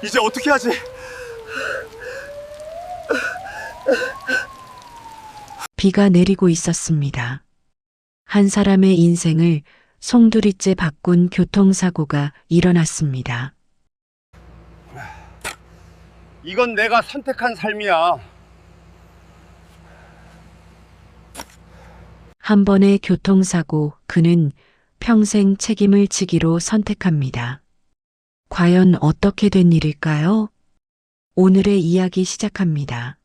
이제 어떻게 하지? 비가 내리고 있었습니다. 한 사람의 인생을 송두리째 바꾼 교통사고가 일어났습니다. 이건 내가 선택한 삶이야. 한 번의 교통사고, 그는 평생 책임을 지기로 선택합니다. 과연 어떻게 된 일일까요? 오늘의 이야기 시작합니다.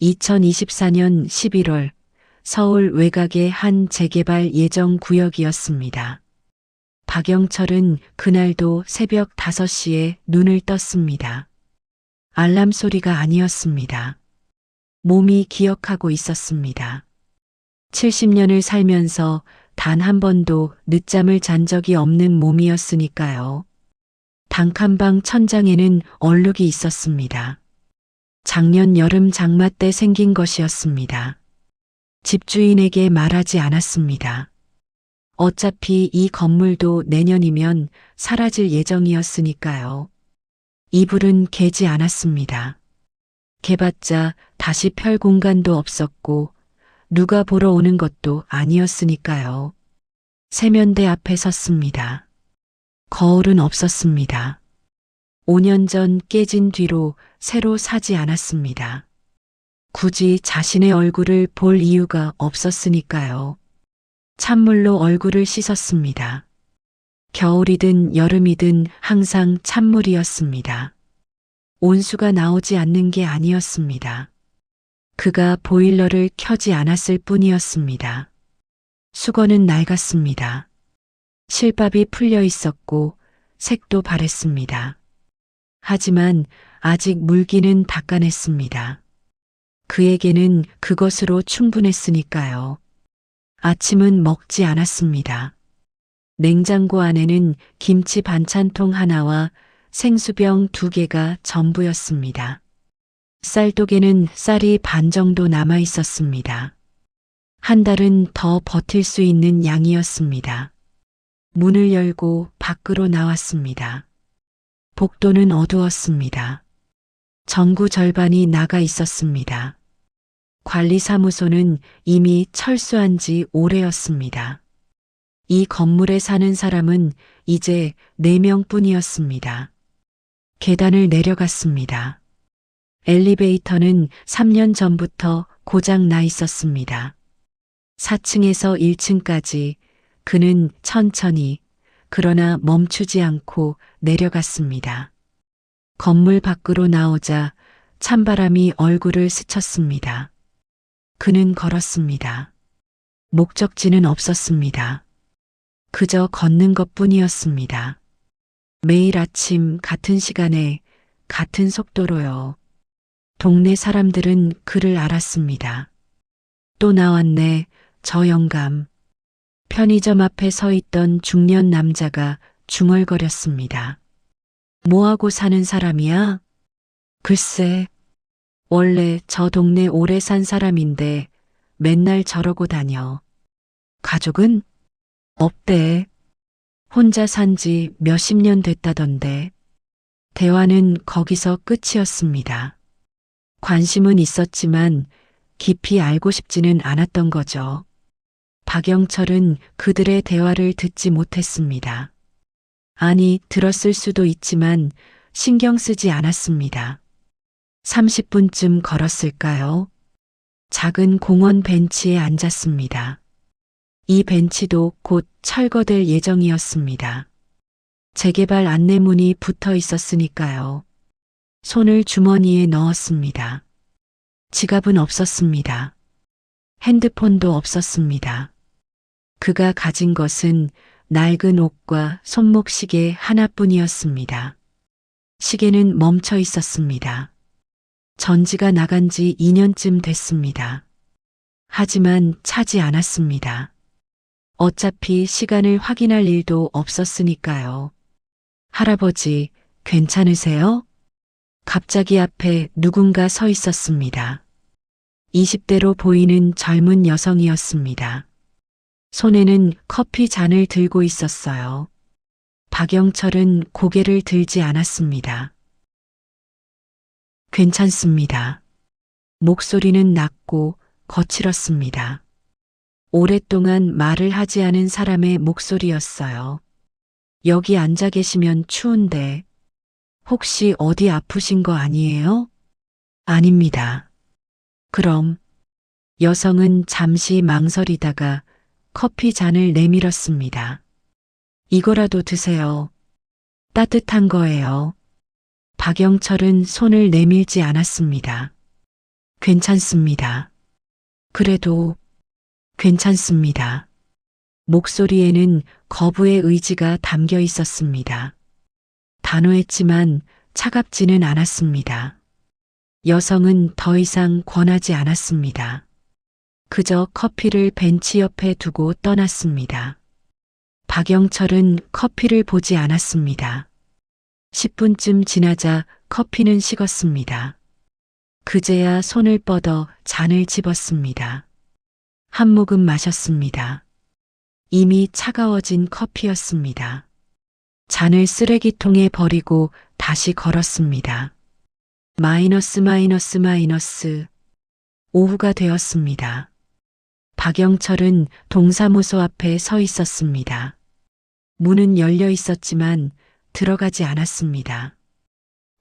2024년 11월 서울 외곽의 한 재개발 예정 구역이었습니다. 박영철은 그날도 새벽 5시에 눈을 떴습니다. 알람 소리가 아니었습니다. 몸이 기억하고 있었습니다. 70년을 살면서 단 한 번도 늦잠을 잔 적이 없는 몸이었으니까요. 단칸방 천장에는 얼룩이 있었습니다. 작년 여름 장마 때 생긴 것이었습니다. 집주인에게 말하지 않았습니다. 어차피 이 건물도 내년이면 사라질 예정이었으니까요. 이불은 개지 않았습니다. 개봤자 다시 펼 공간도 없었고 누가 보러 오는 것도 아니었으니까요. 세면대 앞에 섰습니다. 거울은 없었습니다. 5년 전 깨진 뒤로 새로 사지 않았습니다. 굳이 자신의 얼굴을 볼 이유가 없었으니까요. 찬물로 얼굴을 씻었습니다. 겨울이든 여름이든 항상 찬물이었습니다. 온수가 나오지 않는 게 아니었습니다. 그가 보일러를 켜지 않았을 뿐이었습니다. 수건은 낡았습니다. 실밥이 풀려 있었고 색도 바랬습니다. 하지만 아직 물기는 닦아냈습니다. 그에게는 그것으로 충분했으니까요. 아침은 먹지 않았습니다. 냉장고 안에는 김치 반찬통 하나와 생수병 2개가 전부였습니다. 쌀독에는 쌀이 반 정도 남아 있었습니다. 한 달은 더 버틸 수 있는 양이었습니다. 문을 열고 밖으로 나왔습니다. 복도는 어두웠습니다. 전구 절반이 나가 있었습니다. 관리사무소는 이미 철수한 지 오래였습니다. 이 건물에 사는 사람은 이제 4명뿐이었습니다. 계단을 내려갔습니다. 엘리베이터는 3년 전부터 고장 나 있었습니다. 4층에서 1층까지 그는 천천히 그러나 멈추지 않고 내려갔습니다. 건물 밖으로 나오자 찬바람이 얼굴을 스쳤습니다. 그는 걸었습니다. 목적지는 없었습니다. 그저 걷는 것뿐이었습니다. 매일 아침 같은 시간에 같은 속도로요. 동네 사람들은 그를 알았습니다. 또 나왔네, 저 영감. 편의점 앞에 서 있던 중년 남자가 중얼거렸습니다. 뭐하고 사는 사람이야? 글쎄, 원래 저 동네 오래 산 사람인데 맨날 저러고 다녀. 가족은? 없대. 혼자 산지 몇십 년 됐다던데. 대화는 거기서 끝이었습니다. 관심은 있었지만 깊이 알고 싶지는 않았던 거죠. 박영철은 그들의 대화를 듣지 못했습니다. 아니, 들었을 수도 있지만 신경 쓰지 않았습니다. 30분쯤 걸었을까요? 작은 공원 벤치에 앉았습니다. 이 벤치도 곧 철거될 예정이었습니다. 재개발 안내문이 붙어 있었으니까요. 손을 주머니에 넣었습니다. 지갑은 없었습니다. 핸드폰도 없었습니다. 그가 가진 것은 낡은 옷과 손목시계 하나뿐이었습니다. 시계는 멈춰 있었습니다. 전지가 나간 지 2년쯤 됐습니다. 하지만 차지 않았습니다. 어차피 시간을 확인할 일도 없었으니까요. 할아버지, 괜찮으세요? 갑자기 앞에 누군가 서 있었습니다. 20대로 보이는 젊은 여성이었습니다. 손에는 커피 잔을 들고 있었어요. 박영철은 고개를 들지 않았습니다. 괜찮습니다. 목소리는 낮고 거칠었습니다. 오랫동안 말을 하지 않은 사람의 목소리였어요. 여기 앉아 계시면 추운데 혹시 어디 아프신 거 아니에요? 아닙니다. 그럼 여성은 잠시 망설이다가 커피 잔을 내밀었습니다. 이거라도 드세요. 따뜻한 거예요. 박영철은 손을 내밀지 않았습니다. 괜찮습니다. 그래도 괜찮습니다. 목소리에는 거부의 의지가 담겨 있었습니다. 단호했지만 차갑지는 않았습니다. 여성은 더 이상 권하지 않았습니다. 그저 커피를 벤치 옆에 두고 떠났습니다. 박영철은 커피를 보지 않았습니다. 10분쯤 지나자 커피는 식었습니다. 그제야 손을 뻗어 잔을 집었습니다. 한 모금 마셨습니다. 이미 차가워진 커피였습니다. 잔을 쓰레기통에 버리고 다시 걸었습니다. 마이너스. 오후가 되었습니다. 박영철은 동사무소 앞에 서 있었습니다. 문은 열려 있었지만 들어가지 않았습니다.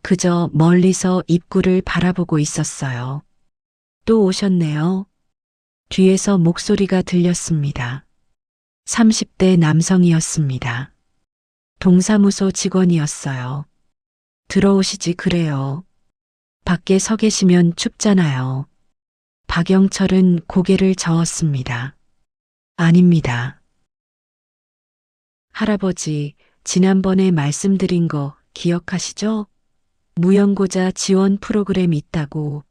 그저 멀리서 입구를 바라보고 있었어요. 또 오셨네요. 뒤에서 목소리가 들렸습니다. 30대 남성이었습니다. 동사무소 직원이었어요. 들어오시지 그래요. 밖에 서 계시면 춥잖아요. 박영철은 고개를 저었습니다. 아닙니다. 할아버지, 지난번에 말씀드린 거 기억하시죠? 무연고자 지원 프로그램 있다고.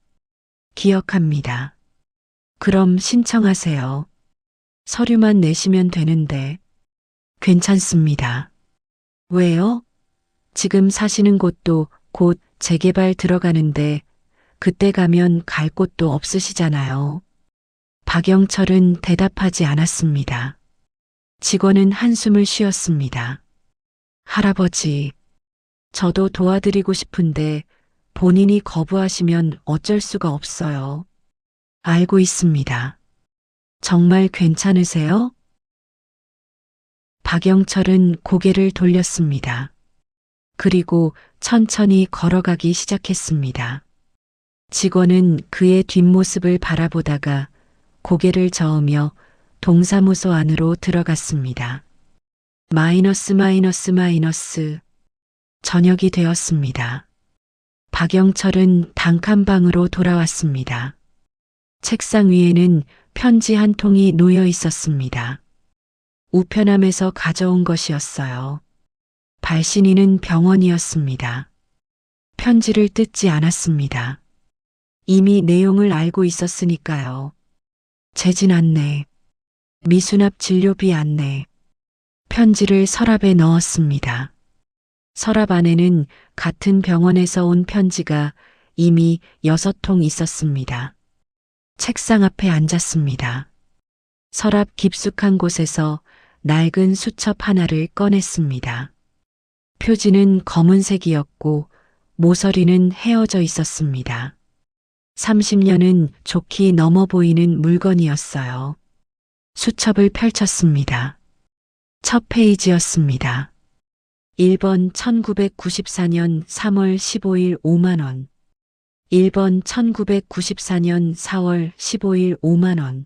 기억합니다. 그럼 신청하세요. 서류만 내시면 되는데. 괜찮습니다. 왜요? 지금 사시는 곳도 곧 재개발 들어가는데 그때 가면 갈 곳도 없으시잖아요. 박영철은 대답하지 않았습니다. 직원은 한숨을 쉬었습니다. 할아버지, 저도 도와드리고 싶은데 본인이 거부하시면 어쩔 수가 없어요. 알고 있습니다. 정말 괜찮으세요? 박영철은 고개를 돌렸습니다. 그리고 천천히 걸어가기 시작했습니다. 직원은 그의 뒷모습을 바라보다가 고개를 저으며 동사무소 안으로 들어갔습니다. 마이너스. 저녁이 되었습니다. 박영철은 단칸방으로 돌아왔습니다. 책상 위에는 편지 한 통이 놓여 있었습니다. 우편함에서 가져온 것이었어요. 발신인은 병원이었습니다. 편지를 뜯지 않았습니다. 이미 내용을 알고 있었으니까요. 재진 안내, 미수납 진료비 안내, 편지를 서랍에 넣었습니다. 서랍 안에는 같은 병원에서 온 편지가 이미 6통 있었습니다. 책상 앞에 앉았습니다. 서랍 깊숙한 곳에서 낡은 수첩 하나를 꺼냈습니다. 표지는 검은색이었고 모서리는 헤어져 있었습니다. 30년은 좋게 넘어 보이는 물건이었어요. 수첩을 펼쳤습니다. 첫 페이지였습니다. 1번 1994년 3월 15일 5만 원. 1번 1994년 4월 15일 5만 원.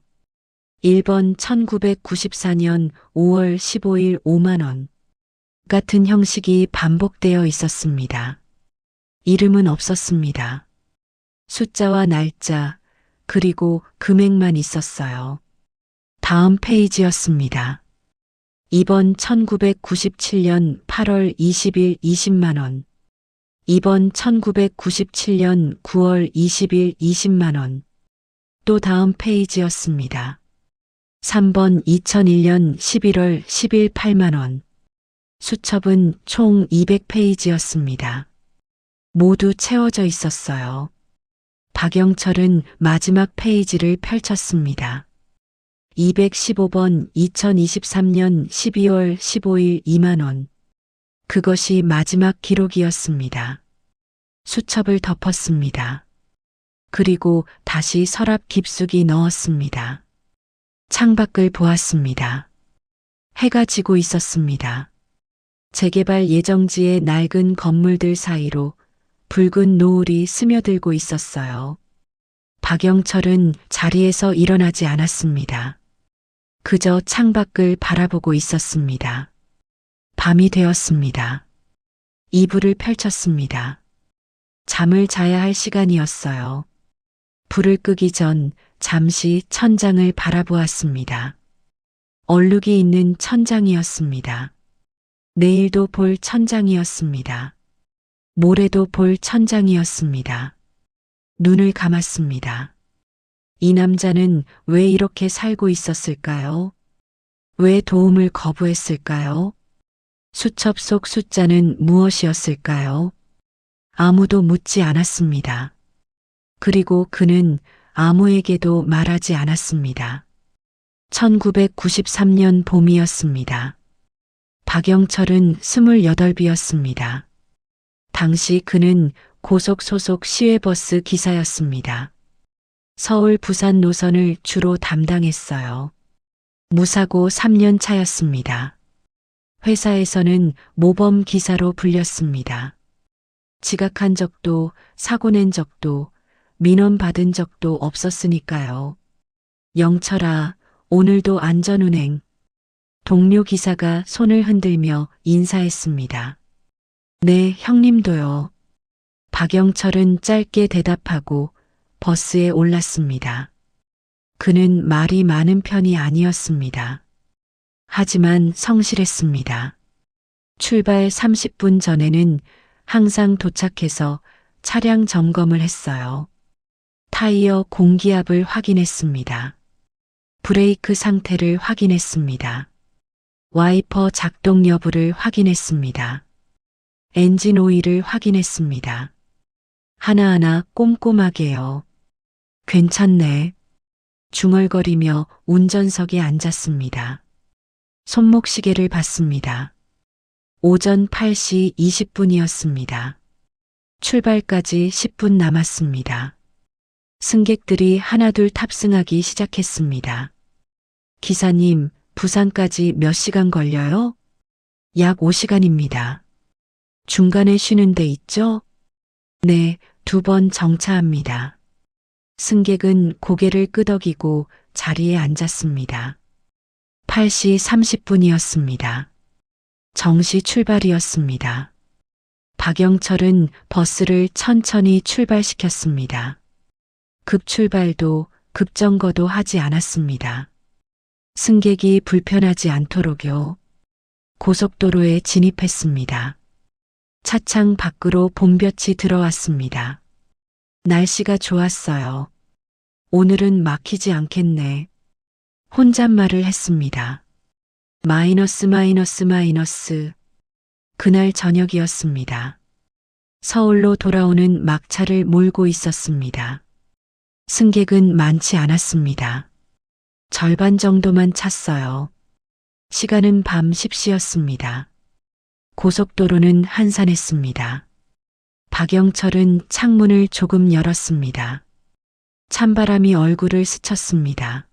1번 1994년 5월 15일 5만 원. 같은 형식이 반복되어 있었습니다. 이름은 없었습니다. 숫자와 날짜, 그리고 금액만 있었어요. 다음 페이지였습니다. 2번 1997년 8월 20일 20만 원. 2번 1997년 9월 20일 20만 원. 또 다음 페이지였습니다. 3번 2001년 11월 10일 8만 원. 수첩은 총 200페이지였습니다. 모두 채워져 있었어요. 박영철은 마지막 페이지를 펼쳤습니다. 215번 2023년 12월 15일 2만 원. 그것이 마지막 기록이었습니다. 수첩을 덮었습니다. 그리고 다시 서랍 깊숙이 넣었습니다. 창밖을 보았습니다. 해가 지고 있었습니다. 재개발 예정지의 낡은 건물들 사이로 붉은 노을이 스며들고 있었어요. 박영철은 자리에서 일어나지 않았습니다. 그저 창밖을 바라보고 있었습니다. 밤이 되었습니다. 이불을 펼쳤습니다. 잠을 자야 할 시간이었어요. 불을 끄기 전 잠시 천장을 바라보았습니다. 얼룩이 있는 천장이었습니다. 내일도 볼 천장이었습니다. 모레도 볼 천장이었습니다. 눈을 감았습니다. 이 남자는 왜 이렇게 살고 있었을까요? 왜 도움을 거부했을까요? 수첩 속 숫자는 무엇이었을까요? 아무도 묻지 않았습니다. 그리고 그는 아무에게도 말하지 않았습니다. 1993년 봄이었습니다. 박영철은 28이었습니다. 당시 그는 고속 소속 시외버스 기사였습니다. 서울 부산 노선을 주로 담당했어요. 무사고 3년 차였습니다. 회사에서는 모범 기사로 불렸습니다. 지각한 적도 사고 낸 적도 민원 받은 적도 없었으니까요. 영철아, 오늘도 안전운행. 동료 기사가 손을 흔들며 인사했습니다. 네, 형님도요. 박영철은 짧게 대답하고 버스에 올랐습니다. 그는 말이 많은 편이 아니었습니다. 하지만 성실했습니다. 출발 30분 전에는 항상 도착해서 차량 점검을 했어요. 타이어 공기압을 확인했습니다. 브레이크 상태를 확인했습니다. 와이퍼 작동 여부를 확인했습니다. 엔진 오일을 확인했습니다. 하나하나 꼼꼼하게요. 괜찮네. 중얼거리며 운전석에 앉았습니다. 손목시계를 봤습니다. 오전 8시 20분이었습니다. 출발까지 10분 남았습니다. 승객들이 하나둘 탑승하기 시작했습니다. 기사님, 부산까지 몇 시간 걸려요? 약 5시간입니다. 중간에 쉬는 데 있죠? 네, 2번 정차합니다. 승객은 고개를 끄덕이고 자리에 앉았습니다. 8시 30분이었습니다. 정시 출발이었습니다. 박영철은 버스를 천천히 출발시켰습니다. 급출발도 급정거도 하지 않았습니다. 승객이 불편하지 않도록요. 고속도로에 진입했습니다. 차창 밖으로 봄볕이 들어왔습니다. 날씨가 좋았어요. 오늘은 막히지 않겠네. 혼잣말을 했습니다. 마이너스. 그날 저녁이었습니다. 서울로 돌아오는 막차를 몰고 있었습니다. 승객은 많지 않았습니다. 절반 정도만 찼어요. 시간은 밤 10시였습니다. 고속도로는 한산했습니다. 박영철은 창문을 조금 열었습니다. 찬바람이 얼굴을 스쳤습니다.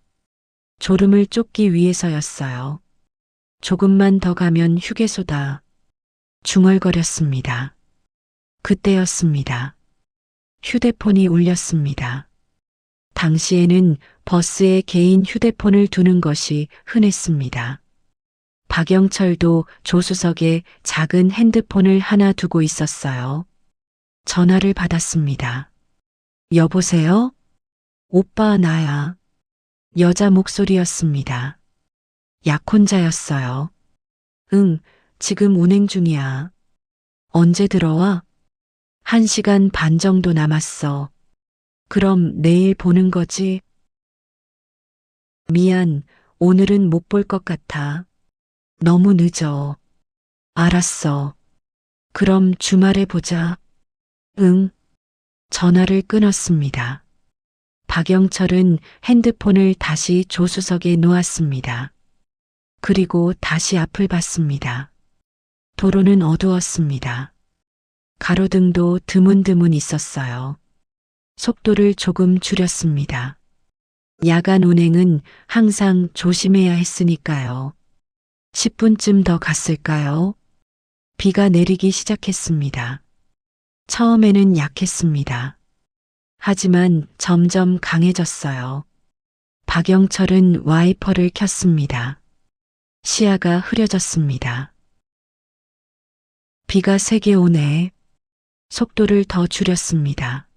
졸음을 쫓기 위해서였어요. 조금만 더 가면 휴게소다. 중얼거렸습니다. 그때였습니다. 휴대폰이 울렸습니다. 당시에는 버스에 개인 휴대폰을 두는 것이 흔했습니다. 박영철도 조수석에 작은 핸드폰을 하나 두고 있었어요. 전화를 받았습니다. 여보세요? 오빠, 나야. 여자 목소리였습니다. 약혼자였어요. 응, 지금 운행 중이야. 언제 들어와? 1시간 반 정도 남았어. 그럼 내일 보는 거지? 미안, 오늘은 못 볼 것 같아. 너무 늦어. 알았어. 그럼 주말에 보자. 응. 전화를 끊었습니다. 박영철은 핸드폰을 다시 조수석에 놓았습니다. 그리고 다시 앞을 봤습니다. 도로는 어두웠습니다. 가로등도 드문드문 있었어요. 속도를 조금 줄였습니다. 야간 운행은 항상 조심해야 했으니까요. 10분쯤 더 갔을까요? 비가 내리기 시작했습니다. 처음에는 약했습니다. 하지만 점점 강해졌어요. 박영철은 와이퍼를 켰습니다. 시야가 흐려졌습니다. 비가 세게 오네. 속도를 더 줄였습니다.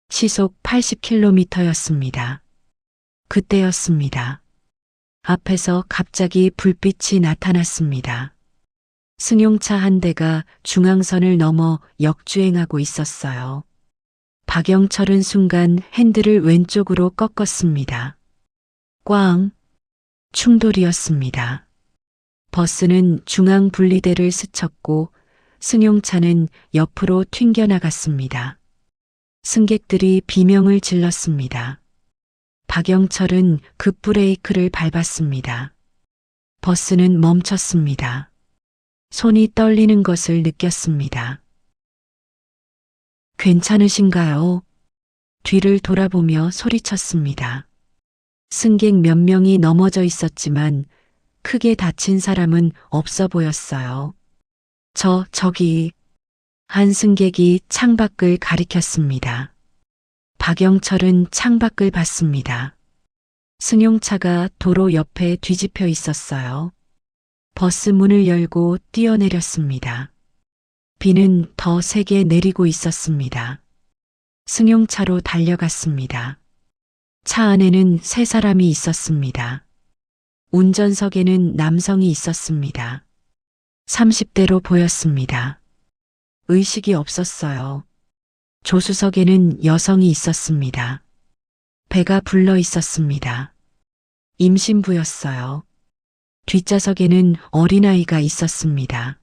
시속 80km였습니다. 그때였습니다. 앞에서 갑자기 불빛이 나타났습니다. 승용차 한 대가 중앙선을 넘어 역주행하고 있었어요. 박영철은 순간 핸들을 왼쪽으로 꺾었습니다. 꽝! 충돌이었습니다. 버스는 중앙 분리대를 스쳤고 승용차는 옆으로 튕겨나갔습니다. 승객들이 비명을 질렀습니다. 박영철은 급브레이크를 밟았습니다. 버스는 멈췄습니다. 손이 떨리는 것을 느꼈습니다. 괜찮으신가요? 뒤를 돌아보며 소리쳤습니다. 승객 몇 명이 넘어져 있었지만 크게 다친 사람은 없어 보였어요. 저기, 한 승객이 창밖을 가리켰습니다. 박영철은 창밖을 봤습니다. 승용차가 도로 옆에 뒤집혀 있었어요. 버스 문을 열고 뛰어내렸습니다. 비는 더 세게 내리고 있었습니다. 승용차로 달려갔습니다. 차 안에는 세 사람이 있었습니다. 운전석에는 남성이 있었습니다. 30대로 보였습니다. 의식이 없었어요. 조수석에는 여성이 있었습니다. 배가 불러 있었습니다. 임신부였어요. 뒷좌석에는 어린아이가 있었습니다.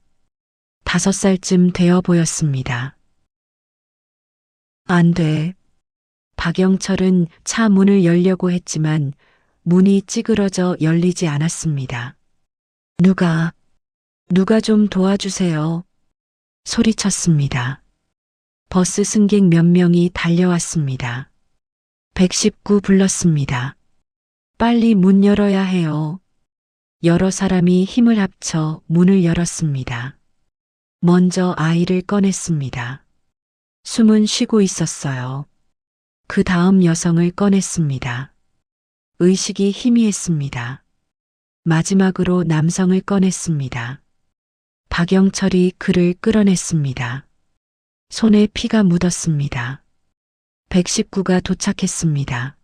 5살쯤 되어 보였습니다. 안 돼. 박영철은 차 문을 열려고 했지만 문이 찌그러져 열리지 않았습니다. 누가 좀 도와주세요. 소리쳤습니다. 버스 승객 몇 명이 달려왔습니다. 119 불렀습니다. 빨리 문 열어야 해요. 여러 사람이 힘을 합쳐 문을 열었습니다. 먼저 아이를 꺼냈습니다. 숨은 쉬고 있었어요. 그 다음 여성을 꺼냈습니다. 의식이 희미했습니다. 마지막으로 남성을 꺼냈습니다. 박영철이 그를 끌어냈습니다. 손에 피가 묻었습니다. 119가 도착했습니다.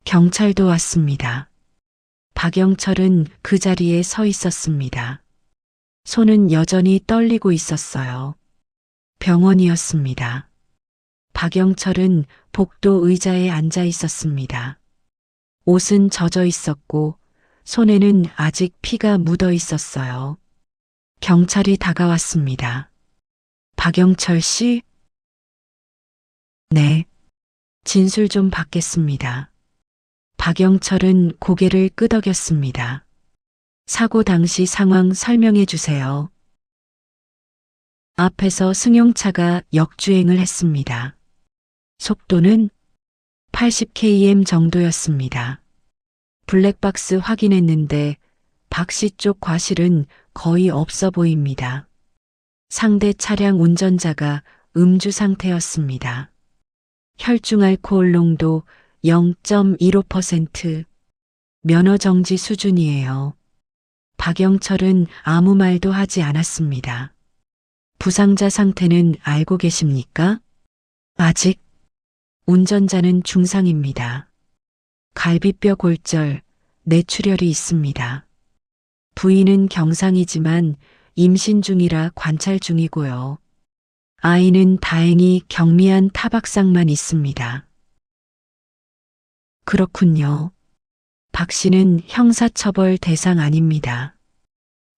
경찰도 왔습니다. 박영철은 그 자리에 서 있었습니다. 손은 여전히 떨리고 있었어요. 병원이었습니다. 박영철은 복도 의자에 앉아 있었습니다. 옷은 젖어 있었고 손에는 아직 피가 묻어 있었어요. 경찰이 다가왔습니다. 박영철 씨? 네. 진술 좀 받겠습니다. 박영철은 고개를 끄덕였습니다. 사고 당시 상황 설명해 주세요. 앞에서 승용차가 역주행을 했습니다. 속도는 80km 정도였습니다. 블랙박스 확인했는데 박 씨 쪽 과실은 거의 없어 보입니다. 상대 차량 운전자가 음주 상태였습니다. 혈중 알코올 농도 0.15%, 면허 정지 수준이에요. 박영철은 아무 말도 하지 않았습니다. 부상자 상태는 알고 계십니까? 아직. 운전자는 중상입니다. 갈비뼈 골절, 뇌출혈이 있습니다. 부인은 경상이지만 임신 중이라 관찰 중이고요. 아이는 다행히 경미한 타박상만 있습니다. 그렇군요. 박 씨는 형사처벌 대상 아닙니다.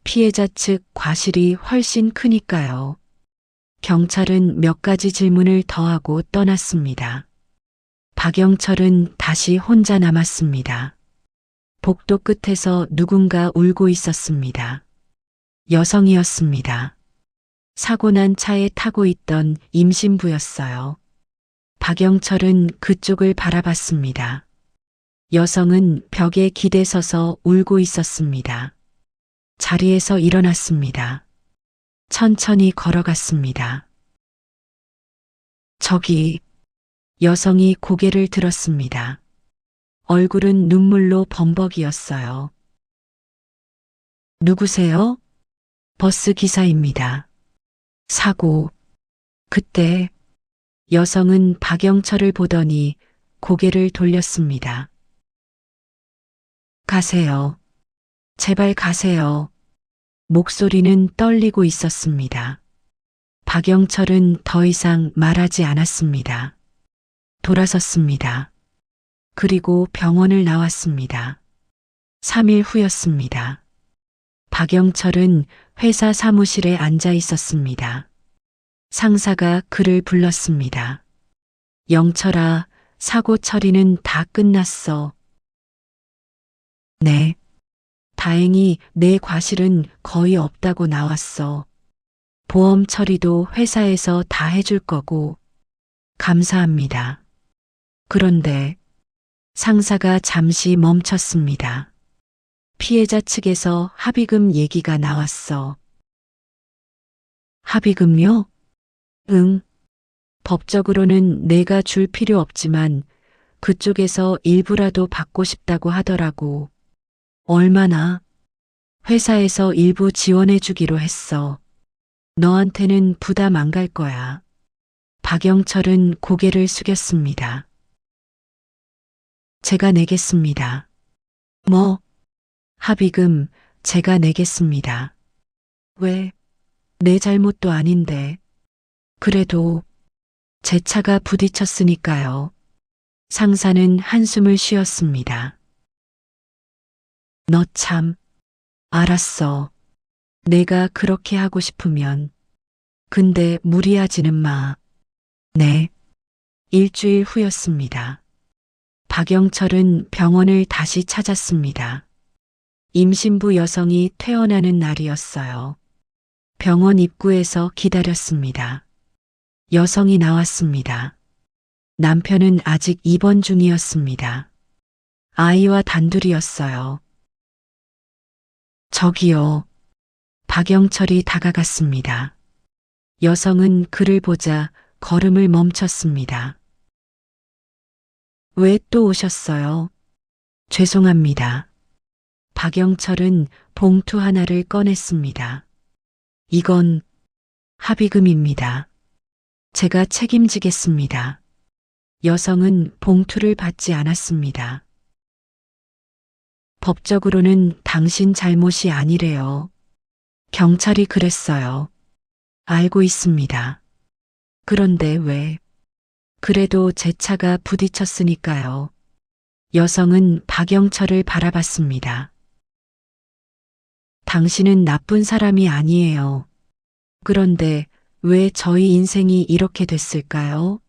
피해자 측 과실이 훨씬 크니까요. 경찰은 몇 가지 질문을 더하고 떠났습니다. 박영철은 다시 혼자 남았습니다. 복도 끝에서 누군가 울고 있었습니다. 여성이었습니다. 사고 난 차에 타고 있던 임신부였어요. 박영철은 그쪽을 바라봤습니다. 여성은 벽에 기대서서 울고 있었습니다. 자리에서 일어났습니다. 천천히 걸어갔습니다. 저기, 여성이 고개를 들었습니다. 얼굴은 눈물로 범벅이었어요. 누구세요? 버스 기사입니다. 사고. 그때 여성은 박영철을 보더니 고개를 돌렸습니다. 가세요. 제발 가세요. 목소리는 떨리고 있었습니다. 박영철은 더 이상 말하지 않았습니다. 돌아섰습니다. 그리고 병원을 나왔습니다. 3일 후였습니다. 박영철은 회사 사무실에 앉아 있었습니다. 상사가 그를 불렀습니다. 영철아, 사고 처리는 다 끝났어. 네. 다행히 내 과실은 거의 없다고 나왔어. 보험 처리도 회사에서 다 해줄 거고. 감사합니다. 그런데 상사가 잠시 멈췄습니다. 피해자 측에서 합의금 얘기가 나왔어. 합의금요? 응. 법적으로는 내가 줄 필요 없지만 그쪽에서 일부라도 받고 싶다고 하더라고. 얼마나? 회사에서 일부 지원해 주기로 했어. 너한테는 부담 안 갈 거야. 박영철은 고개를 숙였습니다. 제가 내겠습니다. 뭐? 합의금 제가 내겠습니다. 왜? 내 잘못도 아닌데. 그래도 제 차가 부딪혔으니까요. 상사는 한숨을 쉬었습니다. 너 참. 알았어. 내가 그렇게 하고 싶으면. 근데 무리하지는 마. 네. 일주일 후였습니다. 박영철은 병원을 다시 찾았습니다. 임신부 여성이 퇴원하는 날이었어요. 병원 입구에서 기다렸습니다. 여성이 나왔습니다. 남편은 아직 입원 중이었습니다. 아이와 단둘이었어요. 저기요. 박영철이 다가갔습니다. 여성은 그를 보자 걸음을 멈췄습니다. 왜 또 오셨어요? 죄송합니다. 박영철은 봉투 하나를 꺼냈습니다. 이건 합의금입니다. 제가 책임지겠습니다. 여성은 봉투를 받지 않았습니다. 법적으로는 당신 잘못이 아니래요. 경찰이 그랬어요. 알고 있습니다. 그런데 왜? 그래도 제 차가 부딪혔으니까요. 여성은 박영철을 바라봤습니다. 당신은 나쁜 사람이 아니에요. 그런데 왜 저희 인생이 이렇게 됐을까요?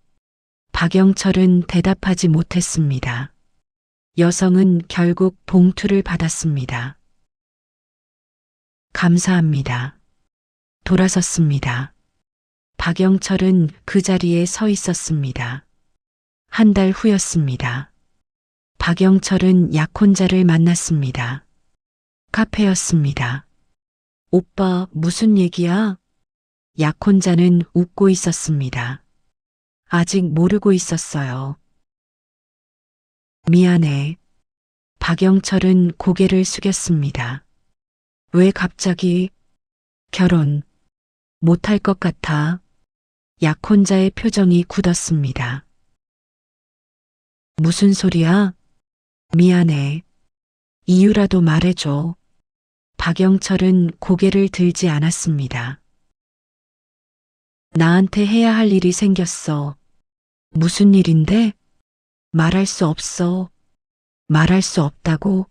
박영철은 대답하지 못했습니다. 여성은 결국 봉투를 받았습니다. 감사합니다. 돌아섰습니다. 박영철은 그 자리에 서 있었습니다. 한 달 후였습니다. 박영철은 약혼자를 만났습니다. 카페였습니다. 오빠, 무슨 얘기야? 약혼자는 웃고 있었습니다. 아직 모르고 있었어요. 미안해. 박영철은 고개를 숙였습니다. 왜 갑자기? 결혼 못할 것 같아. 약혼자의 표정이 굳었습니다. 무슨 소리야? 미안해. 이유라도 말해줘. 박영철은 고개를 들지 않았습니다. 나한테 해야 할 일이 생겼어. 무슨 일인데? 말할 수 없어. 말할 수 없다고?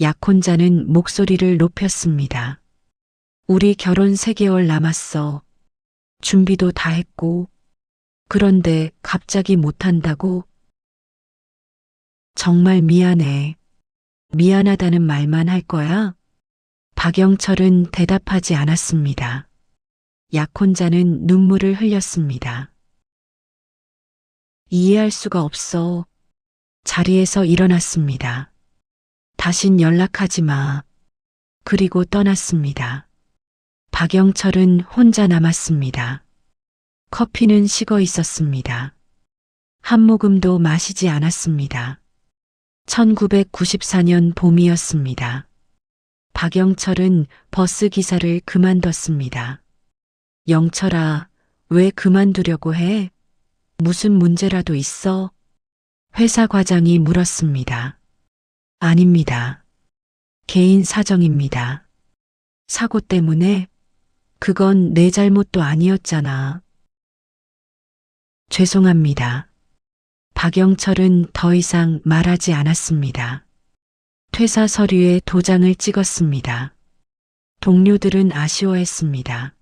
약혼자는 목소리를 높였습니다. 우리 결혼 3개월 남았어. 준비도 다 했고. 그런데 갑자기 못한다고? 정말 미안해. 미안하다는 말만 할 거야? 박영철은 대답하지 않았습니다. 약혼자는 눈물을 흘렸습니다. 이해할 수가 없어. 자리에서 일어났습니다. 다신 연락하지 마. 그리고 떠났습니다. 박영철은 혼자 남았습니다. 커피는 식어 있었습니다. 한 모금도 마시지 않았습니다. 1994년 봄이었습니다. 박영철은 버스 기사를 그만뒀습니다. 영철아, 왜 그만두려고 해? 무슨 문제라도 있어? 회사 과장이 물었습니다. 아닙니다. 개인 사정입니다. 사고 때문에? 그건 내 잘못도 아니었잖아. 죄송합니다. 박영철은 더 이상 말하지 않았습니다. 퇴사 서류에 도장을 찍었습니다. 동료들은 아쉬워했습니다.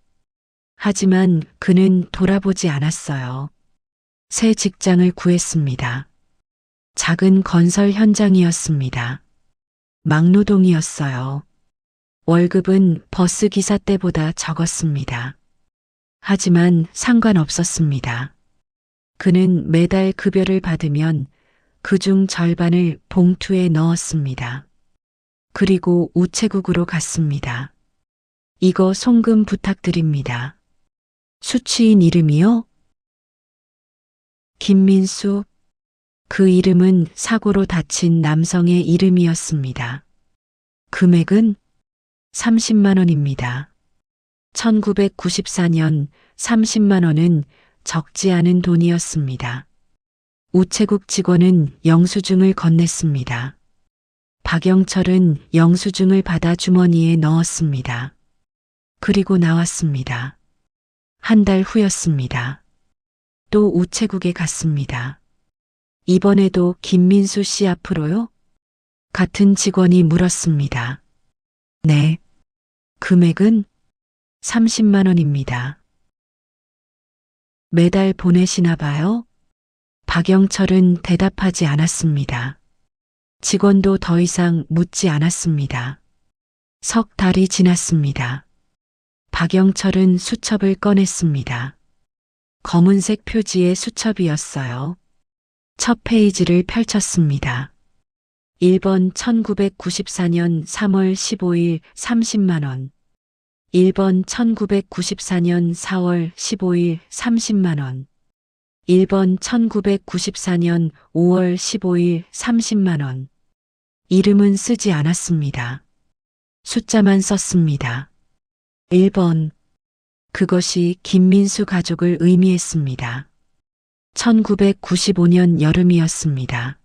하지만 그는 돌아보지 않았어요. 새 직장을 구했습니다. 작은 건설 현장이었습니다. 막노동이었어요. 월급은 버스 기사 때보다 적었습니다. 하지만 상관없었습니다. 그는 매달 급여를 받으면 그중 절반을 봉투에 넣었습니다. 그리고 우체국으로 갔습니다. 이거 송금 부탁드립니다. 수취인 이름이요? 김민수. 그 이름은 사고로 다친 남성의 이름이었습니다. 금액은 30만 원입니다. 1994년 30만 원은 적지 않은 돈이었습니다. 우체국 직원은 영수증을 건넸습니다. 박영철은 영수증을 받아 주머니에 넣었습니다. 그리고 나왔습니다. 한 달 후였습니다. 또 우체국에 갔습니다. 이번에도 김민수 씨 앞으로요? 같은 직원이 물었습니다. 네. 금액은 30만 원입니다. 매달 보내시나 봐요? 박영철은 대답하지 않았습니다. 직원도 더 이상 묻지 않았습니다. 석 달이 지났습니다. 박영철은 수첩을 꺼냈습니다. 검은색 표지의 수첩이었어요. 첫 페이지를 펼쳤습니다. 1번 1994년 3월 15일 30만 원. 1번 1994년 4월 15일 30만 원. 1번 1994년 5월 15일 30만 원. 이름은 쓰지 않았습니다. 숫자만 썼습니다. 1번. 그것이 김민수 가족을 의미했습니다. 1995년 여름이었습니다.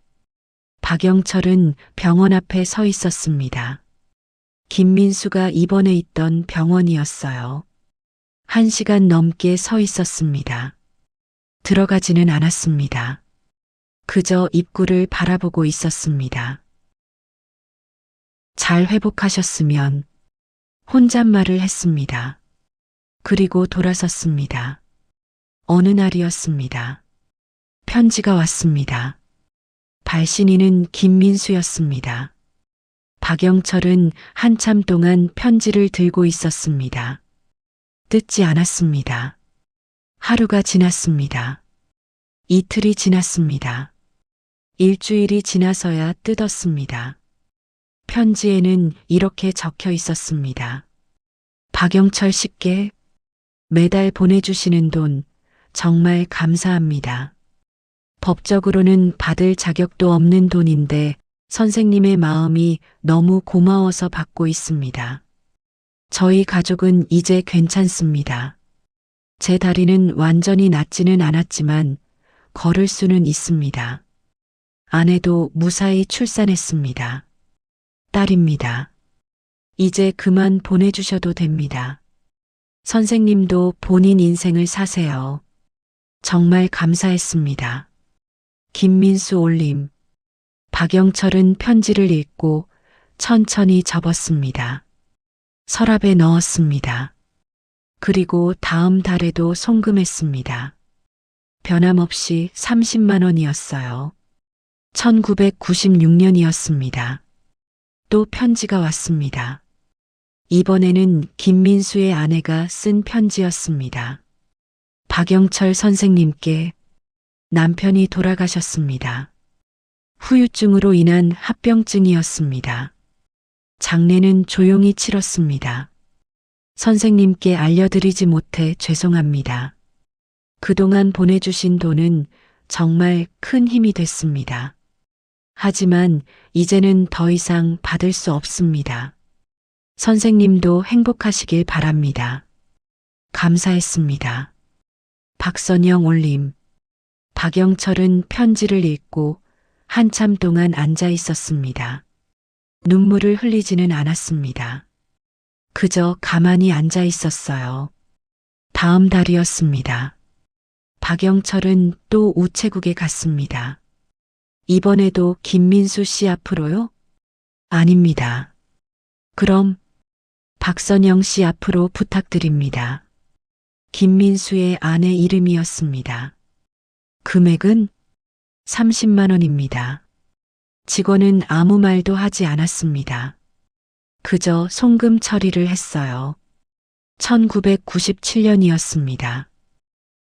박영철은 병원 앞에 서 있었습니다. 김민수가 입원해 있던 병원이었어요. 1시간 넘게 서 있었습니다. 들어가지는 않았습니다. 그저 입구를 바라보고 있었습니다. 잘 회복하셨으면 혼잣말을 했습니다. 그리고 돌아섰습니다. 어느 날이었습니다. 편지가 왔습니다. 발신인은 김민수였습니다. 박영철은 한참 동안 편지를 들고 있었습니다. 뜯지 않았습니다. 하루가 지났습니다. 이틀이 지났습니다. 일주일이 지나서야 뜯었습니다. 편지에는 이렇게 적혀 있었습니다. 박영철 씨께 매달 보내주시는 돈 정말 감사합니다. 법적으로는 받을 자격도 없는 돈인데 선생님의 마음이 너무 고마워서 받고 있습니다. 저희 가족은 이제 괜찮습니다. 제 다리는 완전히 낫지는 않았지만 걸을 수는 있습니다. 아내도 무사히 출산했습니다. 딸입니다. 이제 그만 보내주셔도 됩니다. 선생님도 본인 인생을 사세요. 정말 감사했습니다. 김민수 올림. 박영철은 편지를 읽고 천천히 접었습니다. 서랍에 넣었습니다. 그리고 다음 달에도 송금했습니다. 변함없이 30만 원이었어요. 1996년이었습니다. 또 편지가 왔습니다. 이번에는 김민수의 아내가 쓴 편지였습니다. 박영철 선생님께 남편이 돌아가셨습니다. 후유증으로 인한 합병증이었습니다. 장례는 조용히 치렀습니다. 선생님께 알려드리지 못해 죄송합니다. 그동안 보내주신 돈은 정말 큰 힘이 됐습니다. 하지만 이제는 더 이상 받을 수 없습니다. 선생님도 행복하시길 바랍니다. 감사했습니다. 박선영 올림. 박영철은 편지를 읽고 한참 동안 앉아 있었습니다. 눈물을 흘리지는 않았습니다. 그저 가만히 앉아 있었어요. 다음 달이었습니다. 박영철은 또 우체국에 갔습니다. 이번에도 김민수 씨 앞으로요? 아닙니다. 그럼 박선영 씨 앞으로 부탁드립니다. 김민수의 아내 이름이었습니다. 금액은 30만 원입니다. 직원은 아무 말도 하지 않았습니다. 그저 송금 처리를 했어요. 1997년이었습니다.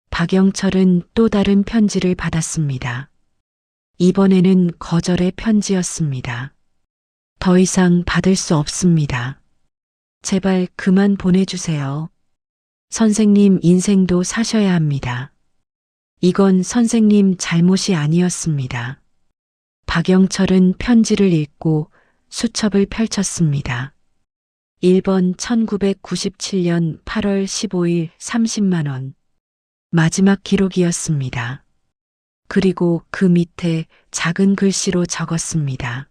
박영철은 또 다른 편지를 받았습니다. 이번에는 거절의 편지였습니다. 더 이상 받을 수 없습니다. 제발 그만 보내주세요. 선생님 인생도 사셔야 합니다. 이건 선생님 잘못이 아니었습니다. 박영철은 편지를 읽고 수첩을 펼쳤습니다. 1번 1997년 8월 15일 30만 원. 마지막 기록이었습니다. 그리고 그 밑에 작은 글씨로 적었습니다.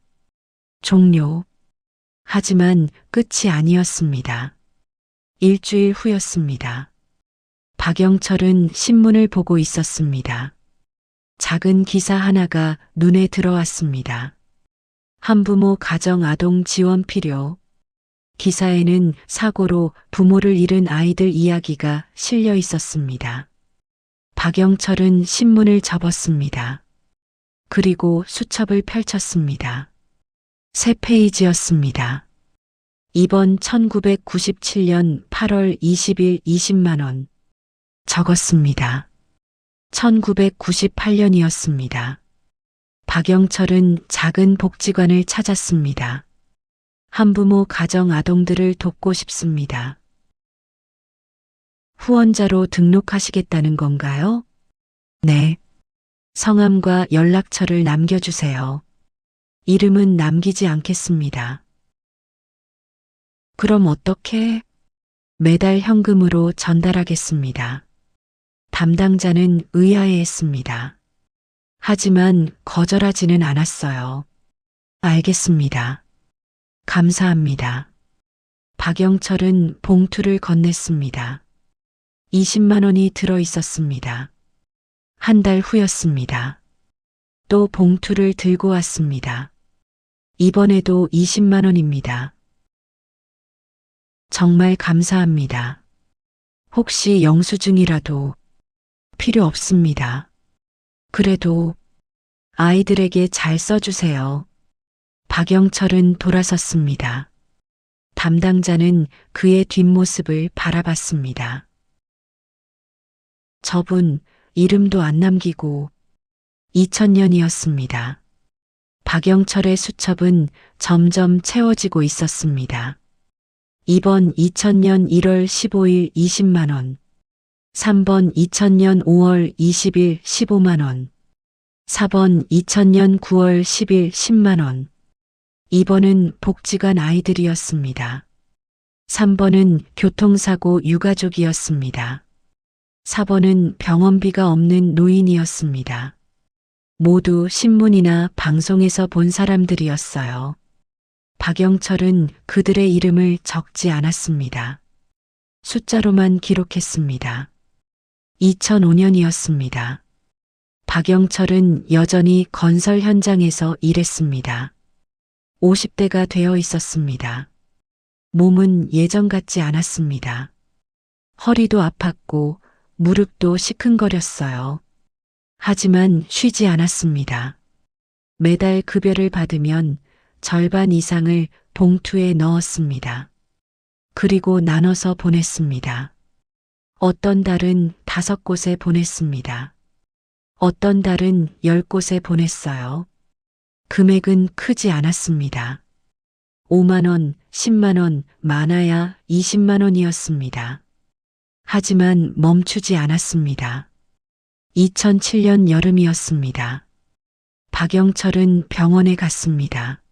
종료. 하지만 끝이 아니었습니다. 일주일 후였습니다. 박영철은 신문을 보고 있었습니다. 작은 기사 하나가 눈에 들어왔습니다. 한부모 가정 아동 지원 필요. 기사에는 사고로 부모를 잃은 아이들 이야기가 실려 있었습니다. 박영철은 신문을 접었습니다. 그리고 수첩을 펼쳤습니다. 새 페이지였습니다. 이번 1997년 8월 20일 20만 원. 적었습니다. 1998년이었습니다. 박영철은 작은 복지관을 찾았습니다. 한부모 가정 아동들을 돕고 싶습니다. 후원자로 등록하시겠다는 건가요? 네. 성함과 연락처를 남겨주세요. 이름은 남기지 않겠습니다. 그럼 어떻게? 매달 현금으로 전달하겠습니다. 담당자는 의아해했습니다. 하지만 거절하지는 않았어요. 알겠습니다. 감사합니다. 박영철은 봉투를 건넸습니다. 20만 원이 들어 있었습니다. 한 달 후였습니다. 또 봉투를 들고 왔습니다. 이번에도 20만 원입니다. 정말 감사합니다. 혹시 영수증이라도 필요 없습니다. 그래도 아이들에게 잘 써주세요. 박영철은 돌아섰습니다. 담당자는 그의 뒷모습을 바라봤습니다. 저분 이름도 안 남기고 2000년이었습니다. 박영철의 수첩은 점점 채워지고 있었습니다. 이번 2000년 1월 15일 20만 원. 3번 2000년 5월 20일 15만 원. 4번 2000년 9월 10일 10만 원. 2번은 복지관 아이들이었습니다. 3번은 교통사고 유가족이었습니다. 4번은 병원비가 없는 노인이었습니다. 모두 신문이나 방송에서 본 사람들이었어요. 박영철은 그들의 이름을 적지 않았습니다. 숫자로만 기록했습니다. 2005년이었습니다. 박영철은 여전히 건설 현장에서 일했습니다. 50대가 되어 있었습니다. 몸은 예전 같지 않았습니다. 허리도 아팠고 무릎도 시큰거렸어요. 하지만 쉬지 않았습니다. 매달 급여를 받으면 절반 이상을 봉투에 넣었습니다. 그리고 나눠서 보냈습니다. 어떤 달은 5곳에 보냈습니다. 어떤 달은 10곳에 보냈어요. 금액은 크지 않았습니다. 5만 원, 10만 원, 많아야 20만 원이었습니다. 하지만 멈추지 않았습니다. 2007년 여름이었습니다. 박영철은 병원에 갔습니다.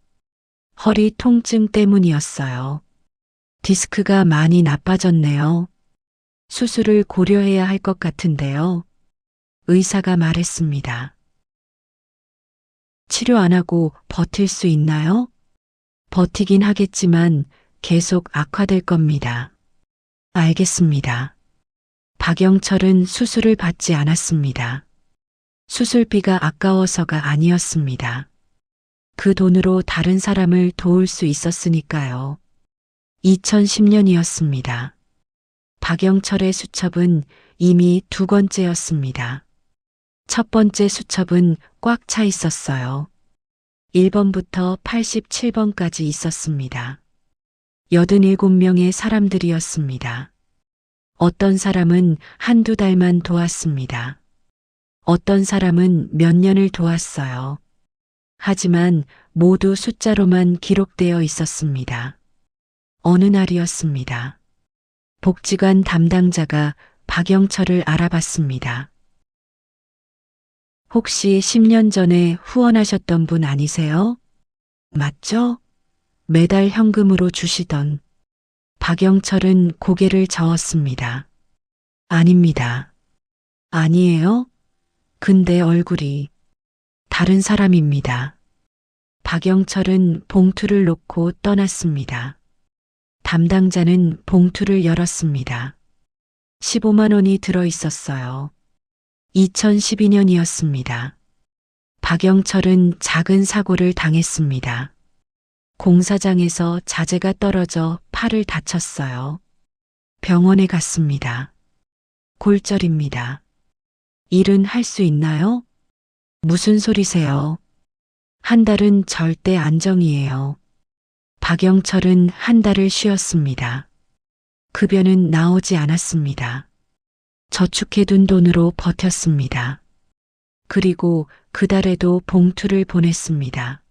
허리 통증 때문이었어요. 디스크가 많이 나빠졌네요. 수술을 고려해야 할 것 같은데요. 의사가 말했습니다. 치료 안 하고 버틸 수 있나요? 버티긴 하겠지만 계속 악화될 겁니다. 알겠습니다. 박영철은 수술을 받지 않았습니다. 수술비가 아까워서가 아니었습니다. 그 돈으로 다른 사람을 도울 수 있었으니까요. 2010년이었습니다. 박영철의 수첩은 이미 2번째였습니다. 첫 번째 수첩은 꽉 차 있었어요. 1번부터 87번까지 있었습니다. 87명의 사람들이었습니다. 어떤 사람은 한두 달만 도왔습니다. 어떤 사람은 몇 년을 도왔어요. 하지만 모두 숫자로만 기록되어 있었습니다. 어느 날이었습니다. 복지관 담당자가 박영철을 알아봤습니다. 혹시 10년 전에 후원하셨던 분 아니세요? 맞죠? 매달 현금으로 주시던. 박영철은 고개를 저었습니다. 아닙니다. 아니에요? 근데 얼굴이 다른 사람입니다. 박영철은 봉투를 놓고 떠났습니다. 담당자는 봉투를 열었습니다. 15만 원이 들어 있었어요. 2012년이었습니다. 박영철은 작은 사고를 당했습니다. 공사장에서 자재가 떨어져 팔을 다쳤어요. 병원에 갔습니다. 골절입니다. 일은 할 수 있나요? 무슨 소리세요? 한 달은 절대 안정이에요. 박영철은 한 달을 쉬었습니다. 급여는 나오지 않았습니다. 저축해둔 돈으로 버텼습니다. 그리고 그 달에도 봉투를 보냈습니다.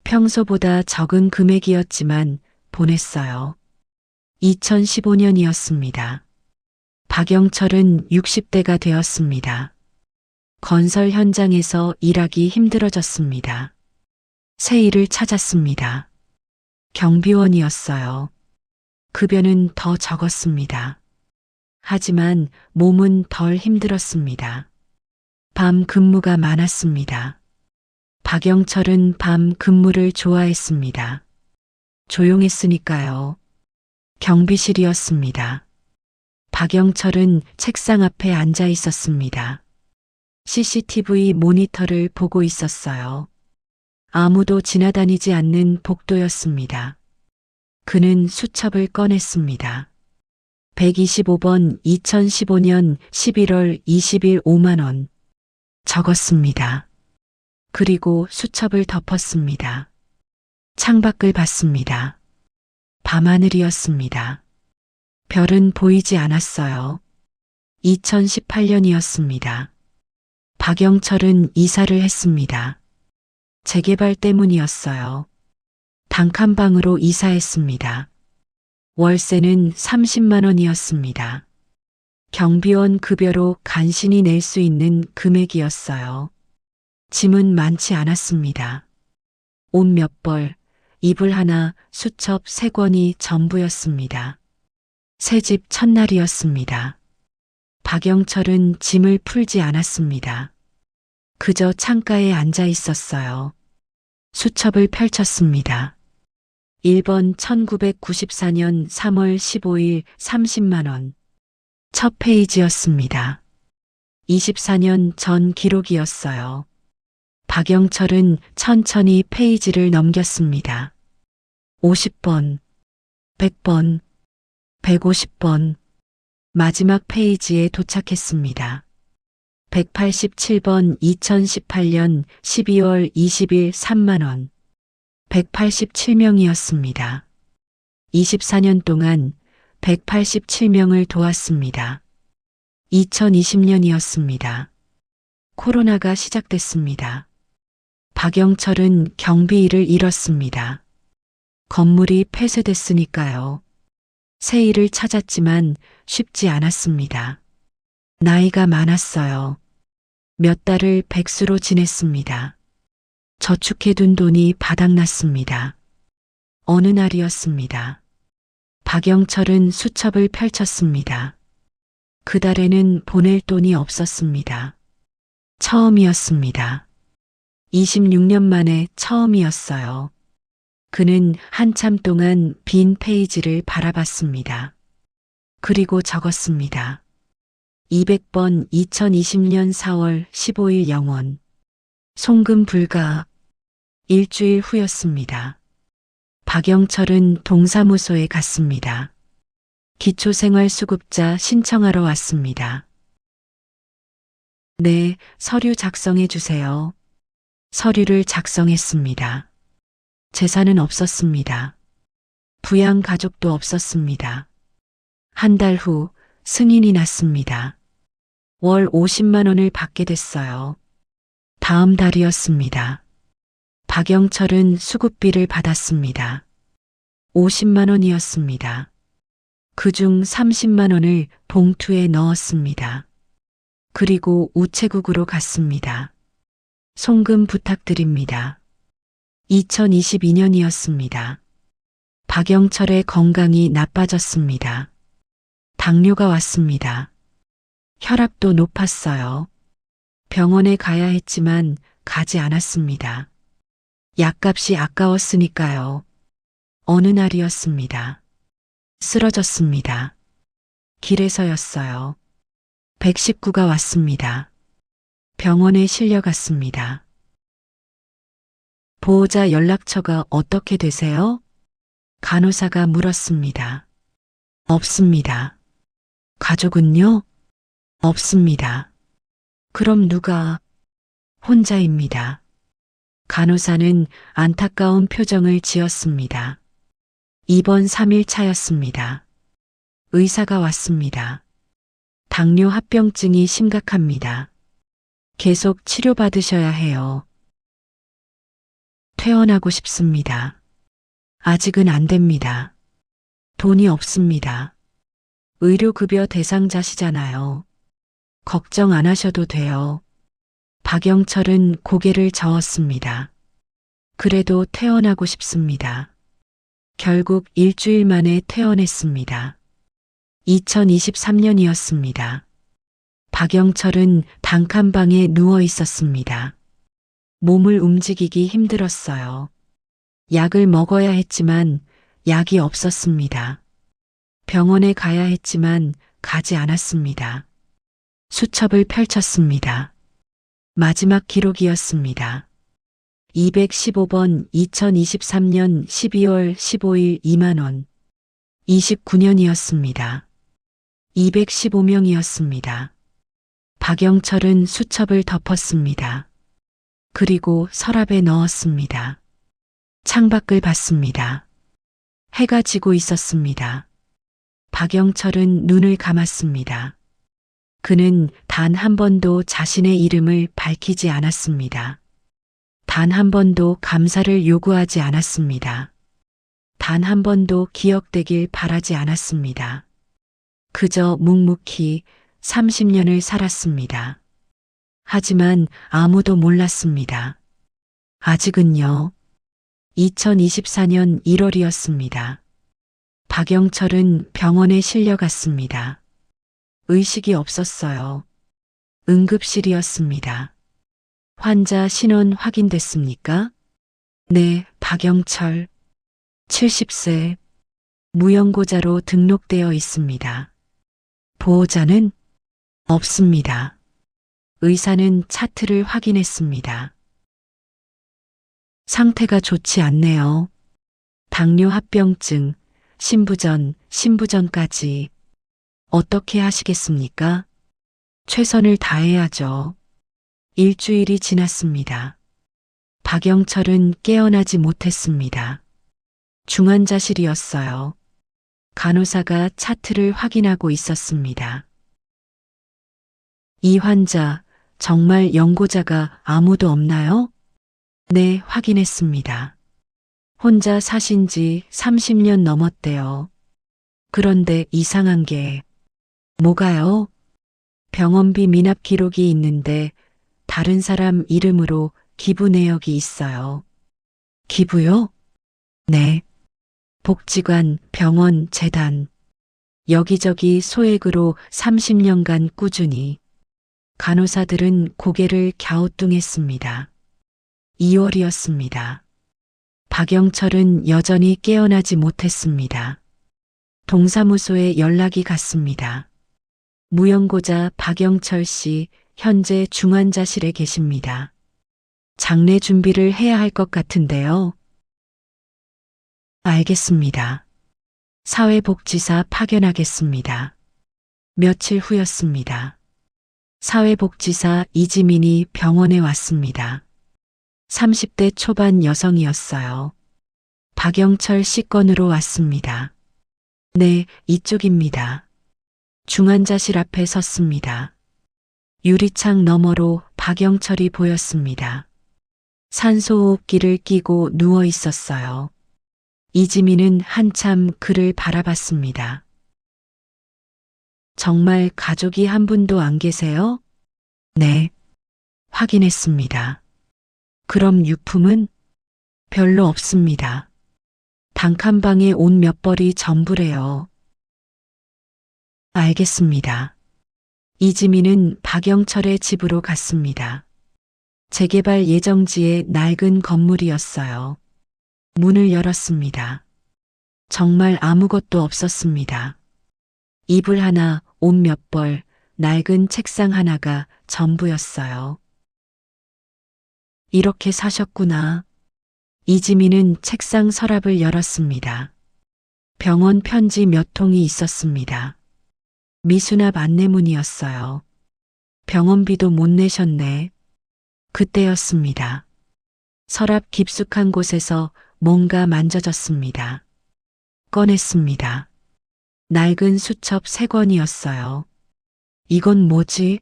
평소보다 적은 금액이었지만 보냈어요. 2015년이었습니다. 박영철은 60대가 되었습니다. 건설 현장에서 일하기 힘들어졌습니다. 새 일을 찾았습니다. 경비원이었어요. 급여는 더 적었습니다. 하지만 몸은 덜 힘들었습니다. 밤 근무가 많았습니다. 박영철은 밤 근무를 좋아했습니다. 조용했으니까요. 경비실이었습니다. 박영철은 책상 앞에 앉아 있었습니다. CCTV 모니터를 보고 있었어요. 아무도 지나다니지 않는 복도였습니다. 그는 수첩을 꺼냈습니다. 125번 2015년 11월 20일 5만 원. 적었습니다. 그리고 수첩을 덮었습니다. 창밖을 봤습니다. 밤하늘이었습니다. 별은 보이지 않았어요. 2018년이었습니다. 박영철은 이사를 했습니다. 재개발 때문이었어요. 단칸방으로 이사했습니다. 월세는 30만 원이었습니다. 경비원 급여로 간신히 낼 수 있는 금액이었어요. 짐은 많지 않았습니다. 옷 몇 벌, 이불 하나, 수첩 3권이 전부였습니다. 새집 첫날이었습니다. 박영철은 짐을 풀지 않았습니다. 그저 창가에 앉아 있었어요. 수첩을 펼쳤습니다. 1번 1994년 3월 15일 30만 원. 첫 페이지였습니다. 24년 전 기록이었어요. 박영철은 천천히 페이지를 넘겼습니다. 50번, 100번, 150번. 마지막 페이지에 도착했습니다. 187번 2018년 12월 20일 3만 원. 187명이었습니다. 24년 동안 187명을 도왔습니다. 2020년이었습니다. 코로나가 시작됐습니다. 박영철은 경비 일을 잃었습니다. 건물이 폐쇄됐으니까요. 새 일을 찾았지만 쉽지 않았습니다. 나이가 많았어요. 몇 달을 백수로 지냈습니다. 저축해둔 돈이 바닥났습니다. 어느 날이었습니다. 박영철은 수첩을 펼쳤습니다. 그 달에는 보낼 돈이 없었습니다. 처음이었습니다. 26년 만에 처음이었어요. 그는 한참 동안 빈 페이지를 바라봤습니다. 그리고 적었습니다. 200번 2020년 4월 15일 영원. 송금 불가. 일주일 후였습니다. 박영철은 동사무소에 갔습니다. 기초생활수급자 신청하러 왔습니다. 네, 서류 작성해 주세요. 서류를 작성했습니다. 재산은 없었습니다. 부양 가족도 없었습니다. 한 달 후 승인이 났습니다. 월 50만 원을 받게 됐어요. 다음 달이었습니다. 박영철은 수급비를 받았습니다. 50만 원이었습니다. 그중 30만 원을 봉투에 넣었습니다. 그리고 우체국으로 갔습니다. 송금 부탁드립니다. 2022년이었습니다. 박영철의 건강이 나빠졌습니다. 당뇨가 왔습니다. 혈압도 높았어요. 병원에 가야 했지만 가지 않았습니다. 약값이 아까웠으니까요. 어느 날이었습니다. 쓰러졌습니다. 길에서였어요. 119가 왔습니다. 병원에 실려갔습니다. 보호자 연락처가 어떻게 되세요? 간호사가 물었습니다. 없습니다. 가족은요? 없습니다. 그럼 누가? 혼자입니다. 간호사는 안타까운 표정을 지었습니다. 입원 3일 차였습니다. 의사가 왔습니다. 당뇨 합병증이 심각합니다. 계속 치료받으셔야 해요. 퇴원하고 싶습니다. 아직은 안 됩니다. 돈이 없습니다. 의료급여 대상자시잖아요. 걱정 안 하셔도 돼요. 박영철은 고개를 저었습니다. 그래도 퇴원하고 싶습니다. 결국 일주일 만에 퇴원했습니다. 2023년이었습니다. 박영철은 단칸방에 누워 있었습니다. 몸을 움직이기 힘들었어요. 약을 먹어야 했지만 약이 없었습니다. 병원에 가야 했지만 가지 않았습니다. 수첩을 펼쳤습니다. 마지막 기록이었습니다. 215번 2023년 12월 15일 2만 원. 29년이었습니다. 215명이었습니다. 박영철은 수첩을 덮었습니다. 그리고 서랍에 넣었습니다. 창밖을 봤습니다. 해가 지고 있었습니다. 박영철은 눈을 감았습니다. 그는 단 한 번도 자신의 이름을 밝히지 않았습니다. 단 한 번도 감사를 요구하지 않았습니다. 단 한 번도 기억되길 바라지 않았습니다. 그저 묵묵히 30년을 살았습니다. 하지만 아무도 몰랐습니다. 아직은요. 2024년 1월이었습니다. 박영철은 병원에 실려갔습니다. 의식이 없었어요. 응급실이었습니다. 환자 신원 확인됐습니까? 네, 박영철. 70세. 무연고자로 등록되어 있습니다. 보호자는? 없습니다. 의사는 차트를 확인했습니다. 상태가 좋지 않네요. 당뇨 합병증, 신부전까지. 어떻게 하시겠습니까? 최선을 다해야죠. 일주일이 지났습니다. 박영철은 깨어나지 못했습니다. 중환자실이었어요. 간호사가 차트를 확인하고 있었습니다. 이 환자, 정말 연고자가 아무도 없나요? 네, 확인했습니다. 혼자 사신 지 30년 넘었대요. 그런데 이상한 게 뭐가요? 병원비 미납 기록이 있는데 다른 사람 이름으로 기부 내역이 있어요. 기부요? 네. 복지관, 병원, 재단. 여기저기 소액으로 30년간 꾸준히. 간호사들은 고개를 갸우뚱했습니다. 2월이었습니다. 박영철은 여전히 깨어나지 못했습니다. 동사무소에 연락이 갔습니다. 무연고자 박영철 씨, 현재 중환자실에 계십니다. 장례 준비를 해야 할 것 같은데요. 알겠습니다. 사회복지사 파견하겠습니다. 며칠 후였습니다. 사회복지사 이지민이 병원에 왔습니다. 30대 초반 여성이었어요. 박영철 씨 건으로 왔습니다. 네, 이쪽입니다. 중환자실 앞에 섰습니다. 유리창 너머로 박영철이 보였습니다. 산소호흡기를 끼고 누워 있었어요. 이지민은 한참 그를 바라봤습니다. 정말 가족이 한 분도 안 계세요? 네. 확인했습니다. 그럼 유품은? 별로 없습니다. 단칸방에 옷 몇 벌이 전부래요. 알겠습니다. 이지민은 박영철의 집으로 갔습니다. 재개발 예정지의 낡은 건물이었어요. 문을 열었습니다. 정말 아무것도 없었습니다. 이불 하나, 옷 몇 벌, 낡은 책상 하나가 전부였어요. 이렇게 사셨구나. 이지민은 책상 서랍을 열었습니다. 병원 편지 몇 통이 있었습니다. 미수납 안내문이었어요. 병원비도 못 내셨네. 그때였습니다. 서랍 깊숙한 곳에서 뭔가 만져졌습니다. 꺼냈습니다. 낡은 수첩 3권이었어요. 이건 뭐지?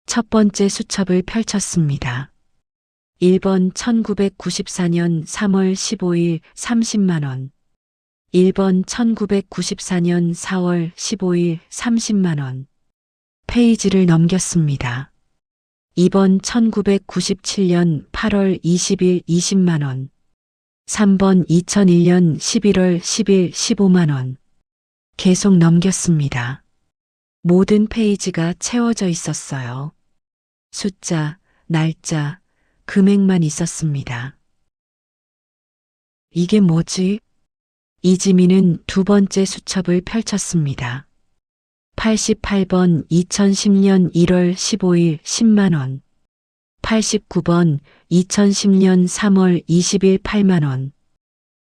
첫 번째 수첩을 펼쳤습니다. 1번 1994년 3월 15일 30만 원. 1번 1994년 4월 15일 30만 원. 페이지를 넘겼습니다. 2번 1997년 8월 20일 20만 원. 3번 2001년 11월 10일 15만 원. 계속 넘겼습니다. 모든 페이지가 채워져 있었어요. 숫자, 날짜, 금액만 있었습니다. 이게 뭐지? 이지민은 두 번째 수첩을 펼쳤습니다. 88번 2010년 1월 15일 10만 원. 89번 2010년 3월 20일 8만 원.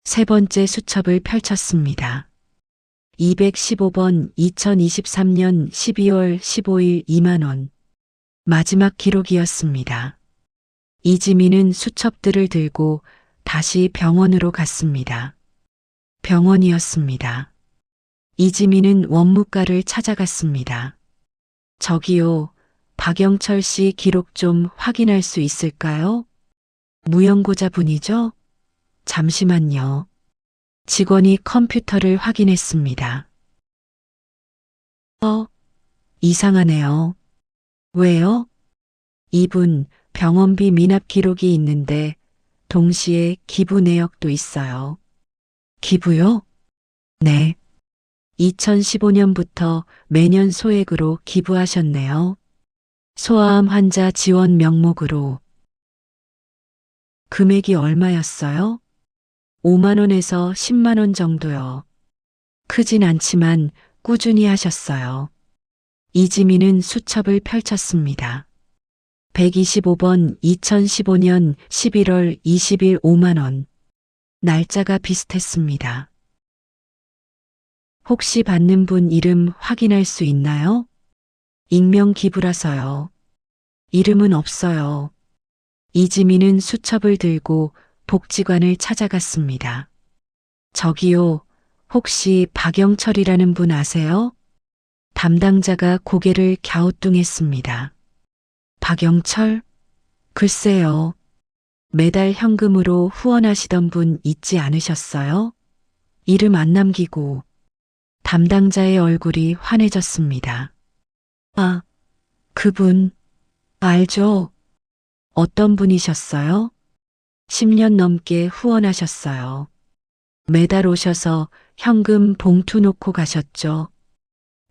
세 번째 수첩을 펼쳤습니다. 215번 2023년 12월 15일 2만 원. 마지막 기록이었습니다. 이지민은 수첩들을 들고 다시 병원으로 갔습니다. 병원이었습니다. 이지민은 원무과를 찾아갔습니다. 저기요, 박영철 씨 기록 좀 확인할 수 있을까요? 무연고자 분이죠? 잠시만요. 직원이 컴퓨터를 확인했습니다. 이상하네요. 왜요? 이분 병원비 미납 기록이 있는데 동시에 기부 내역도 있어요. 기부요? 네. 2015년부터 매년 소액으로 기부하셨네요. 소아암 환자 지원 명목으로. 금액이 얼마였어요? 5만 원에서 10만 원 정도요. 크진 않지만 꾸준히 하셨어요. 이지민은 수첩을 펼쳤습니다. 125번 2015년 11월 20일 5만 원. 날짜가 비슷했습니다. 혹시 받는 분 이름 확인할 수 있나요? 익명 기부라서요. 이름은 없어요. 이지민은 수첩을 들고 복지관을 찾아갔습니다. 저기요, 혹시 박영철이라는 분 아세요? 담당자가 고개를 갸우뚱했습니다. 박영철? 글쎄요. 매달 현금으로 후원하시던 분 잊지 않으셨어요? 이름 안 남기고 담당자의 얼굴이 환해졌습니다. 아, 그분, 알죠? 어떤 분이셨어요? 10년 넘게 후원하셨어요. 매달 오셔서 현금 봉투 놓고 가셨죠.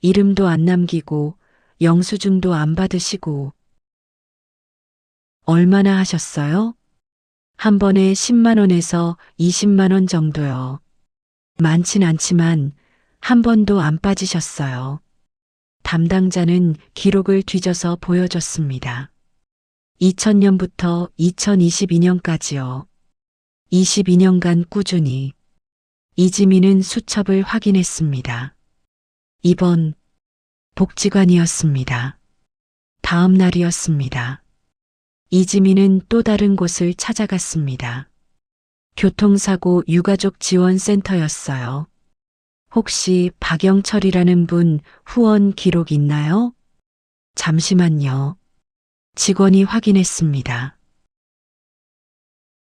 이름도 안 남기고 영수증도 안 받으시고. 얼마나 하셨어요? 한 번에 10만 원에서 20만 원 정도요. 많진 않지만 한 번도 안 빠지셨어요. 담당자는 기록을 뒤져서 보여줬습니다. 2000년부터 2022년까지요. 22년간 꾸준히. 이지민은 수첩을 확인했습니다. 2번 복지관이었습니다. 다음 날이었습니다. 이지민은 또 다른 곳을 찾아갔습니다. 교통사고 유가족 지원센터였어요. 혹시 박영철이라는 분 후원 기록 있나요? 잠시만요. 직원이 확인했습니다.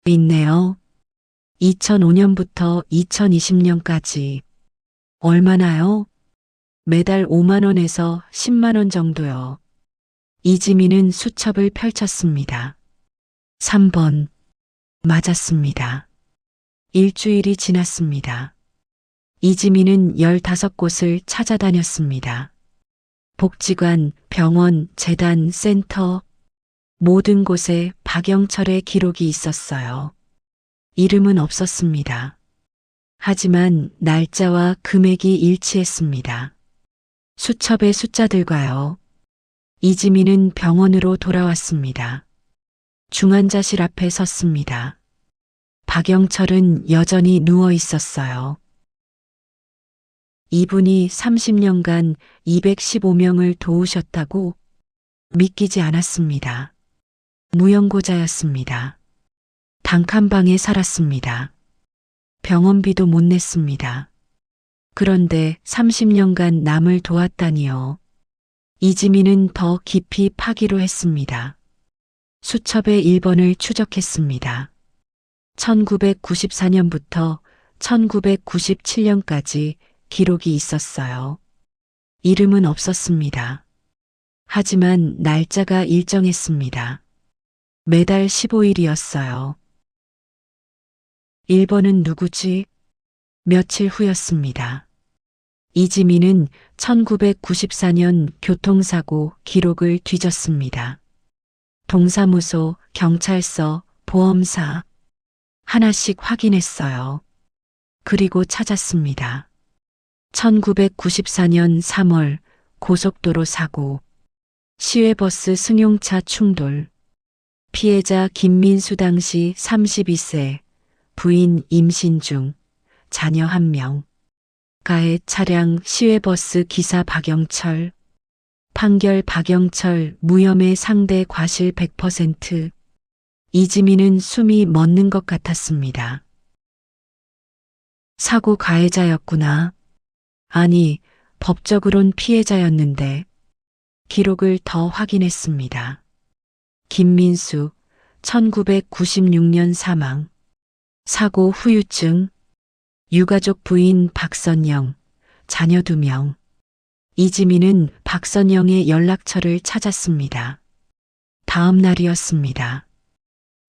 있네요. 2005년부터 2020년까지. 얼마나요? 매달 5만 원에서 10만 원 정도요. 이지민은 수첩을 펼쳤습니다. 3번. 맞았습니다. 일주일이 지났습니다. 이지민은 15곳을 찾아다녔습니다. 복지관, 병원, 재단, 센터, 모든 곳에 박영철의 기록이 있었어요. 이름은 없었습니다. 하지만 날짜와 금액이 일치했습니다. 수첩의 숫자들과요. 이지민은 병원으로 돌아왔습니다. 중환자실 앞에 섰습니다. 박영철은 여전히 누워 있었어요. 이분이 30년간 215명을 도우셨다고? 믿기지 않았습니다. 무연고자였습니다. 단칸방에 살았습니다. 병원비도 못 냈습니다. 그런데 30년간 남을 도왔다니요. 이지민은 더 깊이 파기로 했습니다. 수첩의 1번을 추적했습니다. 1994년부터 1997년까지 기록이 있었어요. 이름은 없었습니다. 하지만 날짜가 일정했습니다. 매달 15일이었어요. 1번은 누구지? 며칠 후였습니다. 이지민은 1994년 교통사고 기록을 뒤졌습니다. 동사무소, 경찰서, 보험사 하나씩 확인했어요. 그리고 찾았습니다. 1994년 3월 고속도로 사고, 시외버스 승용차 충돌, 피해자 김민수 당시 32세, 부인 임신 중, 자녀 1명, 가해 차량 시외버스 기사 박영철, 판결 박영철 무혐의 상대 과실 100%. 이지민은 숨이 멎는 것 같았습니다. 사고 가해자였구나. 아니, 법적으론 피해자였는데. 기록을 더 확인했습니다. 김민수, 1996년 사망. 사고 후유증. 유가족 부인 박선영, 자녀 2명. 이지민은 박선영의 연락처를 찾았습니다. 다음 날이었습니다.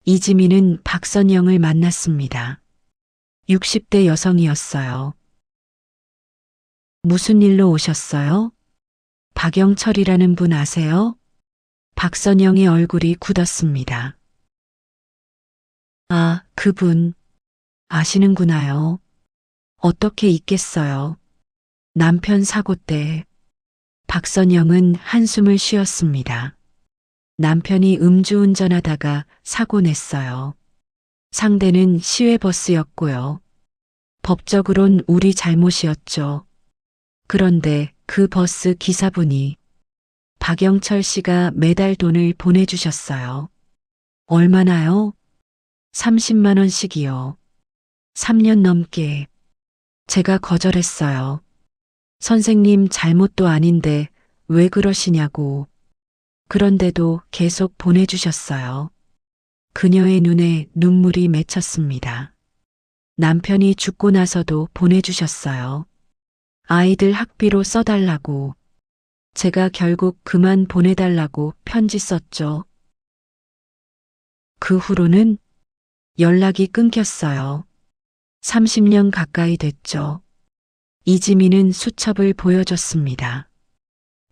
이지민은 박선영을 만났습니다. 60대 여성이었어요. 무슨 일로 오셨어요? 박영철이라는 분 아세요? 박선영의 얼굴이 굳었습니다. 아, 그분. 아시는구나요. 어떻게 있겠어요. 남편 사고 때. 박선영은 한숨을 쉬었습니다. 남편이 음주운전하다가 사고 냈어요. 상대는 시외버스였고요. 법적으론 우리 잘못이었죠. 그런데 그 버스 기사분이 박영철 씨가 매달 돈을 보내주셨어요. 얼마나요? 30만 원씩이요. 3년 넘게. 제가 거절했어요. 선생님 잘못도 아닌데 왜 그러시냐고. 그런데도 계속 보내주셨어요. 그녀의 눈에 눈물이 맺혔습니다. 남편이 죽고 나서도 보내주셨어요. 아이들 학비로 써달라고. 제가 결국 그만 보내달라고 편지 썼죠. 그 후로는 연락이 끊겼어요. 30년 가까이 됐죠. 이지민은 수첩을 보여줬습니다.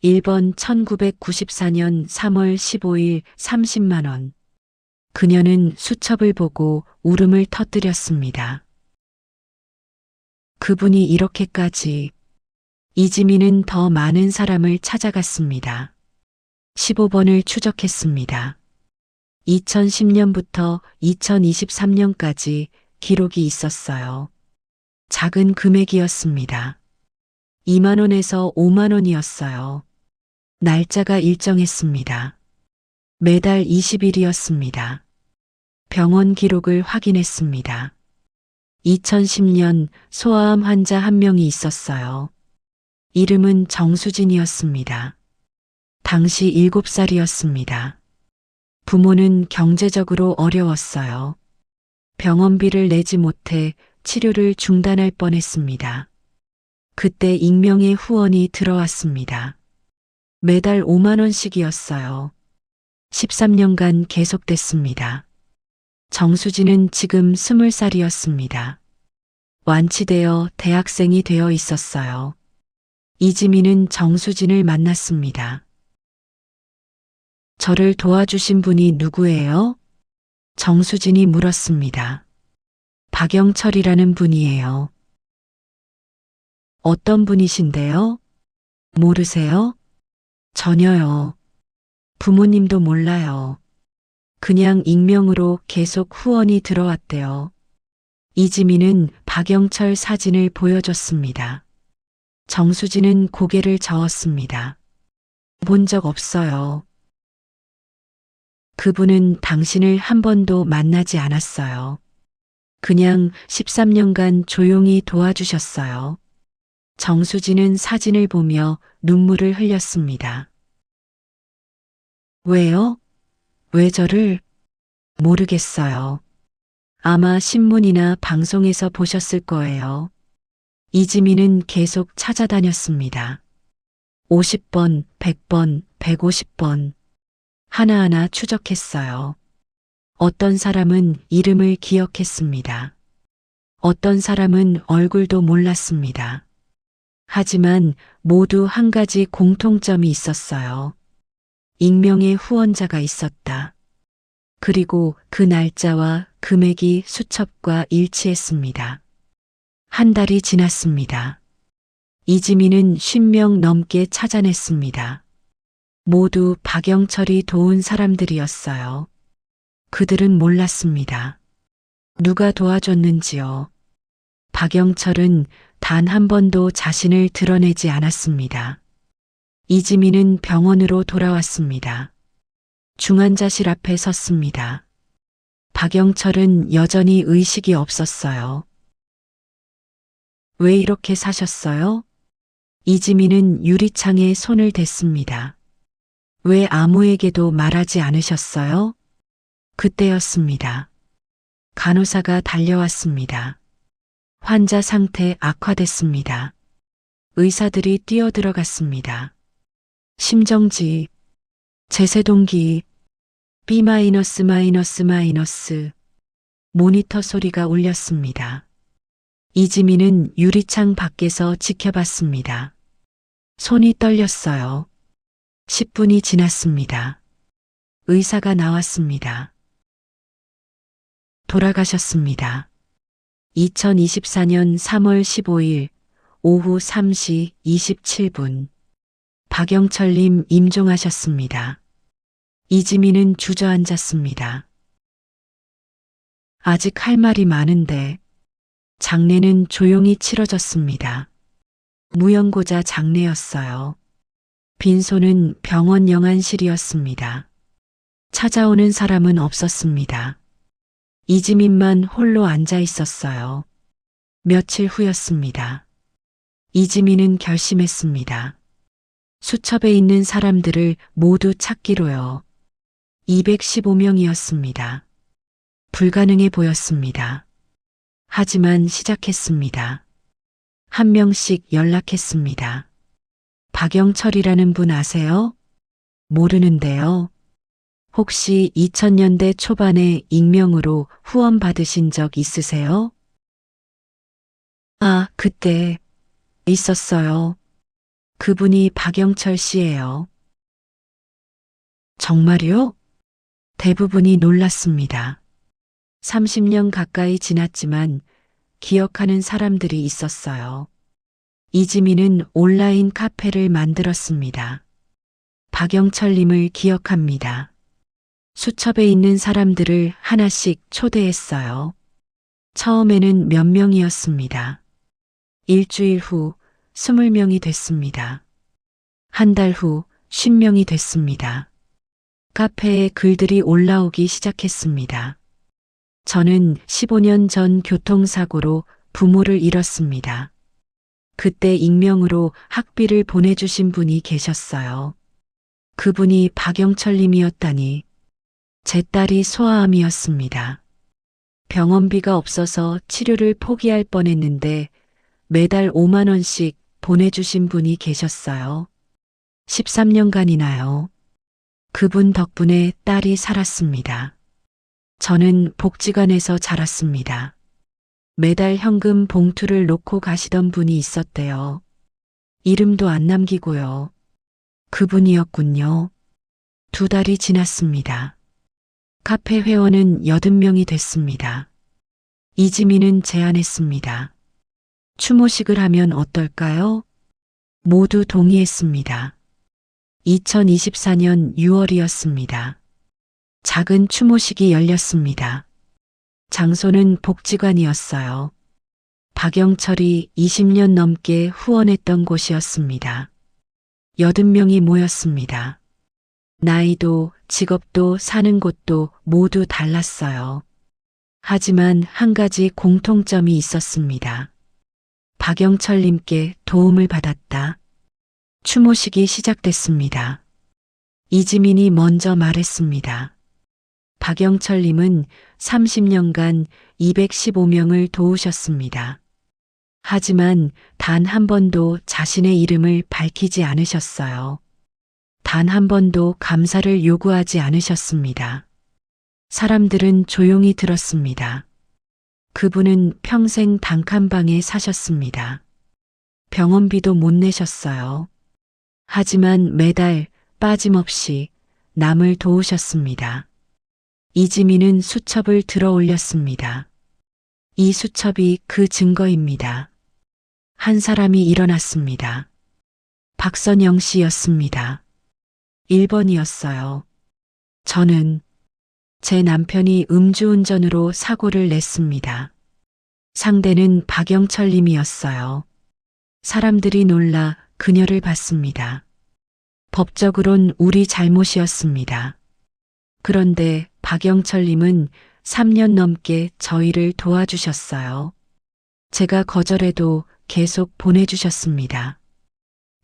1번 1994년 3월 15일 30만 원. 그녀는 수첩을 보고 울음을 터뜨렸습니다. 그분이 이렇게까지. 이지민은 더 많은 사람을 찾아갔습니다. 15번을 추적했습니다. 2010년부터 2023년까지 기록이 있었어요. 작은 금액이었습니다. 2만 원에서 5만 원이었어요. 날짜가 일정했습니다. 매달 20일이었습니다. 병원 기록을 확인했습니다. 2010년 소아암 환자 한 명이 있었어요. 이름은 정수진이었습니다. 당시 7살이었습니다. 부모는 경제적으로 어려웠어요. 병원비를 내지 못해 치료를 중단할 뻔했습니다. 그때 익명의 후원이 들어왔습니다. 매달 5만 원씩이었어요. 13년간 계속됐습니다. 정수진은 지금 20살이었습니다. 완치되어 대학생이 되어 있었어요. 이지민은 정수진을 만났습니다. 저를 도와주신 분이 누구예요? 정수진이 물었습니다. 박영철이라는 분이에요. 어떤 분이신데요? 모르세요? 전혀요. 부모님도 몰라요. 그냥 익명으로 계속 후원이 들어왔대요. 이지민은 박영철 사진을 보여줬습니다. 정수진은 고개를 저었습니다. 본 적 없어요. 그분은 당신을 한 번도 만나지 않았어요. 그냥 13년간 조용히 도와주셨어요. 정수진은 사진을 보며 눈물을 흘렸습니다. 왜요? 왜 저를? 모르겠어요. 아마 신문이나 방송에서 보셨을 거예요. 이지민은 계속 찾아다녔습니다. 50번, 100번, 150번. 하나하나 추적했어요. 어떤 사람은 이름을 기억했습니다. 어떤 사람은 얼굴도 몰랐습니다. 하지만 모두 한 가지 공통점이 있었어요. 익명의 후원자가 있었다. 그리고 그 날짜와 금액이 수첩과 일치했습니다. 한 달이 지났습니다. 이지민은 50명 넘게 찾아냈습니다. 모두 박영철이 도운 사람들이었어요. 그들은 몰랐습니다. 누가 도와줬는지요. 박영철은 단 한 번도 자신을 드러내지 않았습니다. 이지민은 병원으로 돌아왔습니다. 중환자실 앞에 섰습니다. 박영철은 여전히 의식이 없었어요. 왜 이렇게 사셨어요? 이지민은 유리창에 손을 댔습니다. 왜 아무에게도 말하지 않으셨어요? 그때였습니다. 간호사가 달려왔습니다. 환자 상태 악화됐습니다. 의사들이 뛰어들어갔습니다. 심정지, 제세동기, B-, 모니터 소리가 울렸습니다. 이지민은 유리창 밖에서 지켜봤습니다. 손이 떨렸어요. 10분이 지났습니다. 의사가 나왔습니다. 돌아가셨습니다. 2024년 3월 15일 오후 3시 27분. 박영철님 임종하셨습니다. 이지민은 주저앉았습니다. 아직 할 말이 많은데 장례는 조용히 치러졌습니다. 무연고자 장례였어요. 빈소는 병원 영안실이었습니다. 찾아오는 사람은 없었습니다. 이지민만 홀로 앉아 있었어요. 며칠 후였습니다. 이지민은 결심했습니다. 수첩에 있는 사람들을 모두 찾기로요. 215명이었습니다. 불가능해 보였습니다. 하지만 시작했습니다. 한 명씩 연락했습니다. 박영철이라는 분 아세요? 모르는데요. 혹시 2000년대 초반에 익명으로 후원 받으신 적 있으세요? 아, 그때 있었어요. 그분이 박영철 씨예요. 정말요? 대부분이 놀랐습니다. 30년 가까이 지났지만 기억하는 사람들이 있었어요. 이지민은 온라인 카페를 만들었습니다. 박영철님을 기억합니다. 수첩에 있는 사람들을 하나씩 초대했어요. 처음에는 몇 명이었습니다. 일주일 후 20명이 됐습니다. 한 달 후 50명이 됐습니다. 카페에 글들이 올라오기 시작했습니다. 저는 15년 전 교통사고로 부모를 잃었습니다. 그때 익명으로 학비를 보내주신 분이 계셨어요. 그분이 박영철님이었다니. 제 딸이 소아암이었습니다. 병원비가 없어서 치료를 포기할 뻔했는데 매달 5만 원씩 보내주신 분이 계셨어요. 13년간이나요. 그분 덕분에 딸이 살았습니다. 저는 복지관에서 자랐습니다. 매달 현금 봉투를 놓고 가시던 분이 있었대요. 이름도 안 남기고요. 그분이었군요. 2달이 지났습니다. 카페 회원은 80명이 됐습니다. 이지민은 제안했습니다. 추모식을 하면 어떨까요? 모두 동의했습니다. 2024년 6월이었습니다. 작은 추모식이 열렸습니다. 장소는 복지관이었어요. 박영철이 20년 넘게 후원했던 곳이었습니다. 80명이 모였습니다. 나이도 직업도 사는 곳도 모두 달랐어요. 하지만 한 가지 공통점이 있었습니다. 박영철님께 도움을 받았다. 추모식이 시작됐습니다. 이지민이 먼저 말했습니다. 박영철님은 30년간 215명을 도우셨습니다. 하지만 단 한 번도 자신의 이름을 밝히지 않으셨어요. 단 한 번도 감사를 요구하지 않으셨습니다. 사람들은 조용히 들었습니다. 그분은 평생 단칸방에 사셨습니다. 병원비도 못 내셨어요. 하지만 매달 빠짐없이 남을 도우셨습니다. 이지민은 수첩을 들어 올렸습니다. 이 수첩이 그 증거입니다. 한 사람이 일어났습니다. 박선영 씨였습니다. 1번이었어요. 저는 제 남편이 음주운전으로 사고를 냈습니다. 상대는 박영철 님이었어요. 사람들이 놀라 그녀를 봤습니다. 법적으론 우리 잘못이었습니다. 그런데 박영철 님은 3년 넘게 저희를 도와주셨어요. 제가 거절해도 계속 보내주셨습니다.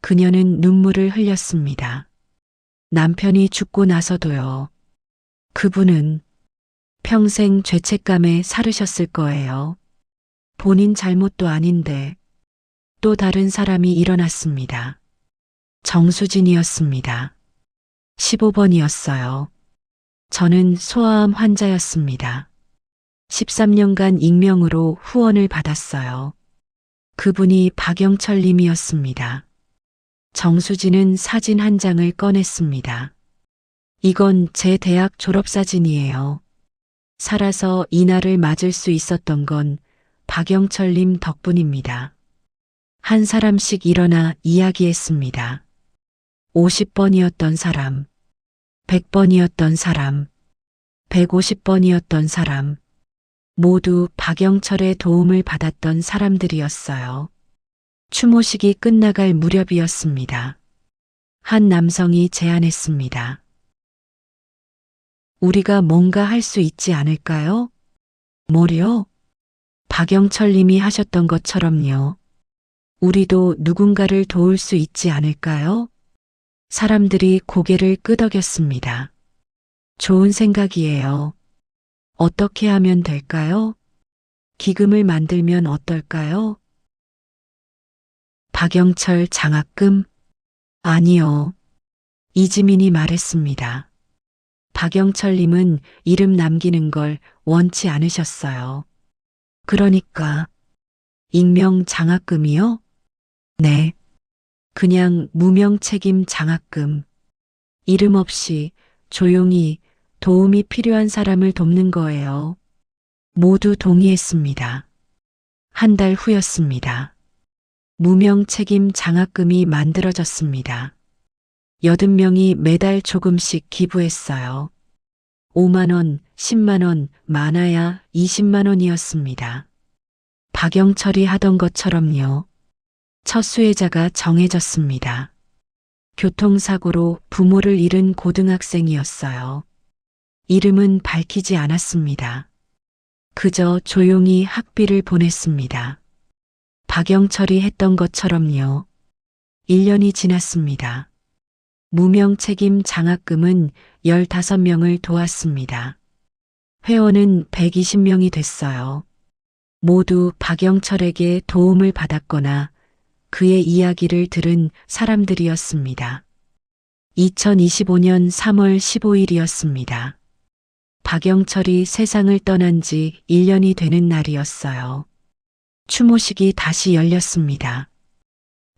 그녀는 눈물을 흘렸습니다. 남편이 죽고 나서도요. 그분은 평생 죄책감에 사르셨을 거예요. 본인 잘못도 아닌데 또 다른 사람이 일어났습니다. 정수진이었습니다. 15번이었어요. 저는 소아암 환자였습니다. 13년간 익명으로 후원을 받았어요. 그분이 박영철 님이었습니다. 정수진은 사진 한 장을 꺼냈습니다. 이건 제 대학 졸업사진이에요. 살아서 이날을 맞을 수 있었던 건 박영철 님 덕분입니다. 한 사람씩 일어나 이야기했습니다. 50번이었던 사람, 100번이었던 사람, 150번이었던 사람, 모두 박영철의 도움을 받았던 사람들이었어요. 추모식이 끝나갈 무렵이었습니다. 한 남성이 제안했습니다. 우리가 뭔가 할 수 있지 않을까요? 뭐요? 박영철 님이 하셨던 것처럼요. 우리도 누군가를 도울 수 있지 않을까요? 사람들이 고개를 끄덕였습니다. 좋은 생각이에요. 어떻게 하면 될까요? 기금을 만들면 어떨까요? 박영철 장학금? 아니요. 이지민이 말했습니다. 박영철님은 이름 남기는 걸 원치 않으셨어요. 그러니까 익명 장학금이요? 네. 그냥 무명 책임 장학금. 이름 없이 조용히 도움이 필요한 사람을 돕는 거예요. 모두 동의했습니다. 한 달 후였습니다. 무명 책임 장학금이 만들어졌습니다. 80명이 매달 조금씩 기부했어요. 5만 원, 10만 원, 많아야 20만 원이었습니다. 박영철이 하던 것처럼요. 첫 수혜자가 정해졌습니다. 교통사고로 부모를 잃은 고등학생이었어요. 이름은 밝히지 않았습니다. 그저 조용히 학비를 보냈습니다. 박영철이 했던 것처럼요. 1년이 지났습니다. 무명 책임 장학금은 15명을 도왔습니다. 회원은 120명이 됐어요. 모두 박영철에게 도움을 받았거나 그의 이야기를 들은 사람들이었습니다. 2025년 3월 15일이었습니다. 박영철이 세상을 떠난 지 1년이 되는 날이었어요. 추모식이 다시 열렸습니다.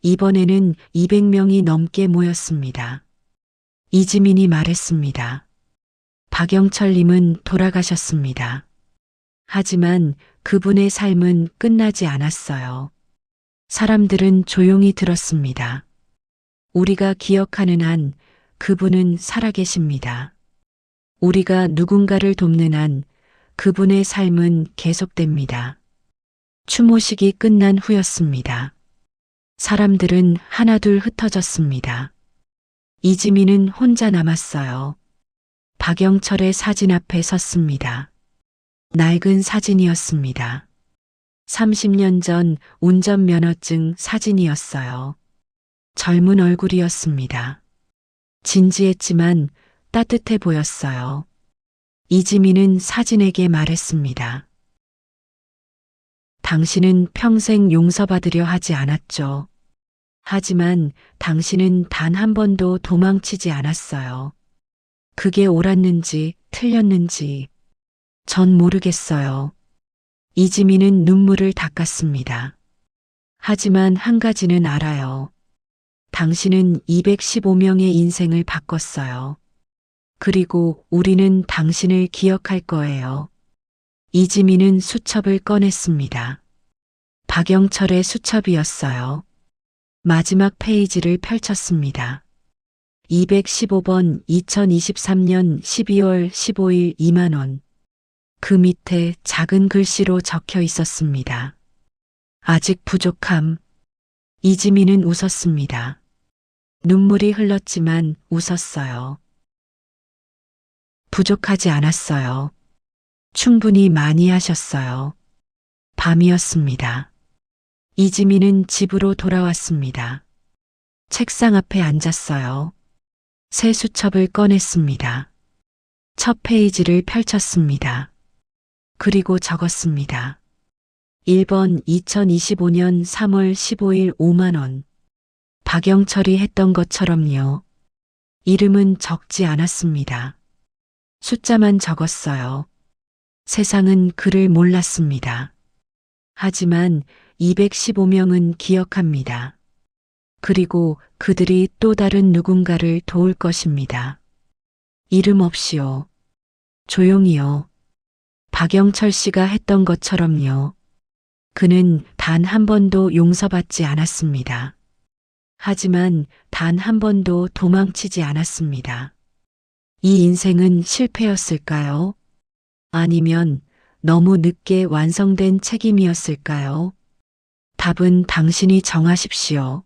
이번에는 200명이 넘게 모였습니다. 이지민이 말했습니다. 박영철님은 돌아가셨습니다. 하지만 그분의 삶은 끝나지 않았어요. 사람들은 조용히 들었습니다. 우리가 기억하는 한 그분은 살아계십니다. 우리가 누군가를 돕는 한 그분의 삶은 계속됩니다. 추모식이 끝난 후였습니다. 사람들은 하나둘 흩어졌습니다. 이지민은 혼자 남았어요. 박영철의 사진 앞에 섰습니다. 낡은 사진이었습니다. 30년 전 운전면허증 사진이었어요. 젊은 얼굴이었습니다. 진지했지만 따뜻해 보였어요. 이지민은 사진에게 말했습니다. 당신은 평생 용서받으려 하지 않았죠. 하지만 당신은 단 한 번도 도망치지 않았어요. 그게 옳았는지 틀렸는지 전 모르겠어요. 이지민은 눈물을 닦았습니다. 하지만 한 가지는 알아요. 당신은 215명의 인생을 바꿨어요. 그리고 우리는 당신을 기억할 거예요. 이지민은 수첩을 꺼냈습니다. 박영철의 수첩이었어요. 마지막 페이지를 펼쳤습니다. 215번 2023년 12월 15일 2만 원. 그 밑에 작은 글씨로 적혀 있었습니다. 아직 부족함. 이지민은 웃었습니다. 눈물이 흘렀지만 웃었어요. 부족하지 않았어요. 충분히 많이 하셨어요. 밤이었습니다. 이지민은 집으로 돌아왔습니다. 책상 앞에 앉았어요. 새 수첩을 꺼냈습니다. 첫 페이지를 펼쳤습니다. 그리고 적었습니다. 1번 2025년 3월 15일 5만 원. 박영철이 했던 것처럼요. 이름은 적지 않았습니다. 숫자만 적었어요. 세상은 그를 몰랐습니다. 하지만 215명은 기억합니다. 그리고 그들이 또 다른 누군가를 도울 것입니다. 이름 없이요. 조용히요. 박영철 씨가 했던 것처럼요. 그는 단 한 번도 용서받지 않았습니다. 하지만 단 한 번도 도망치지 않았습니다. 이 인생은 실패였을까요? 아니면 너무 늦게 완성된 책임이었을까요? 답은 당신이 정하십시오.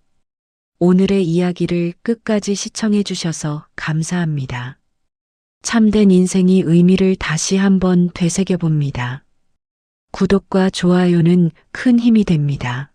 오늘의 이야기를 끝까지 시청해 주셔서 감사합니다. 참된 인생이 의미를 다시 한번 되새겨 봅니다. 구독과 좋아요는 큰 힘이 됩니다.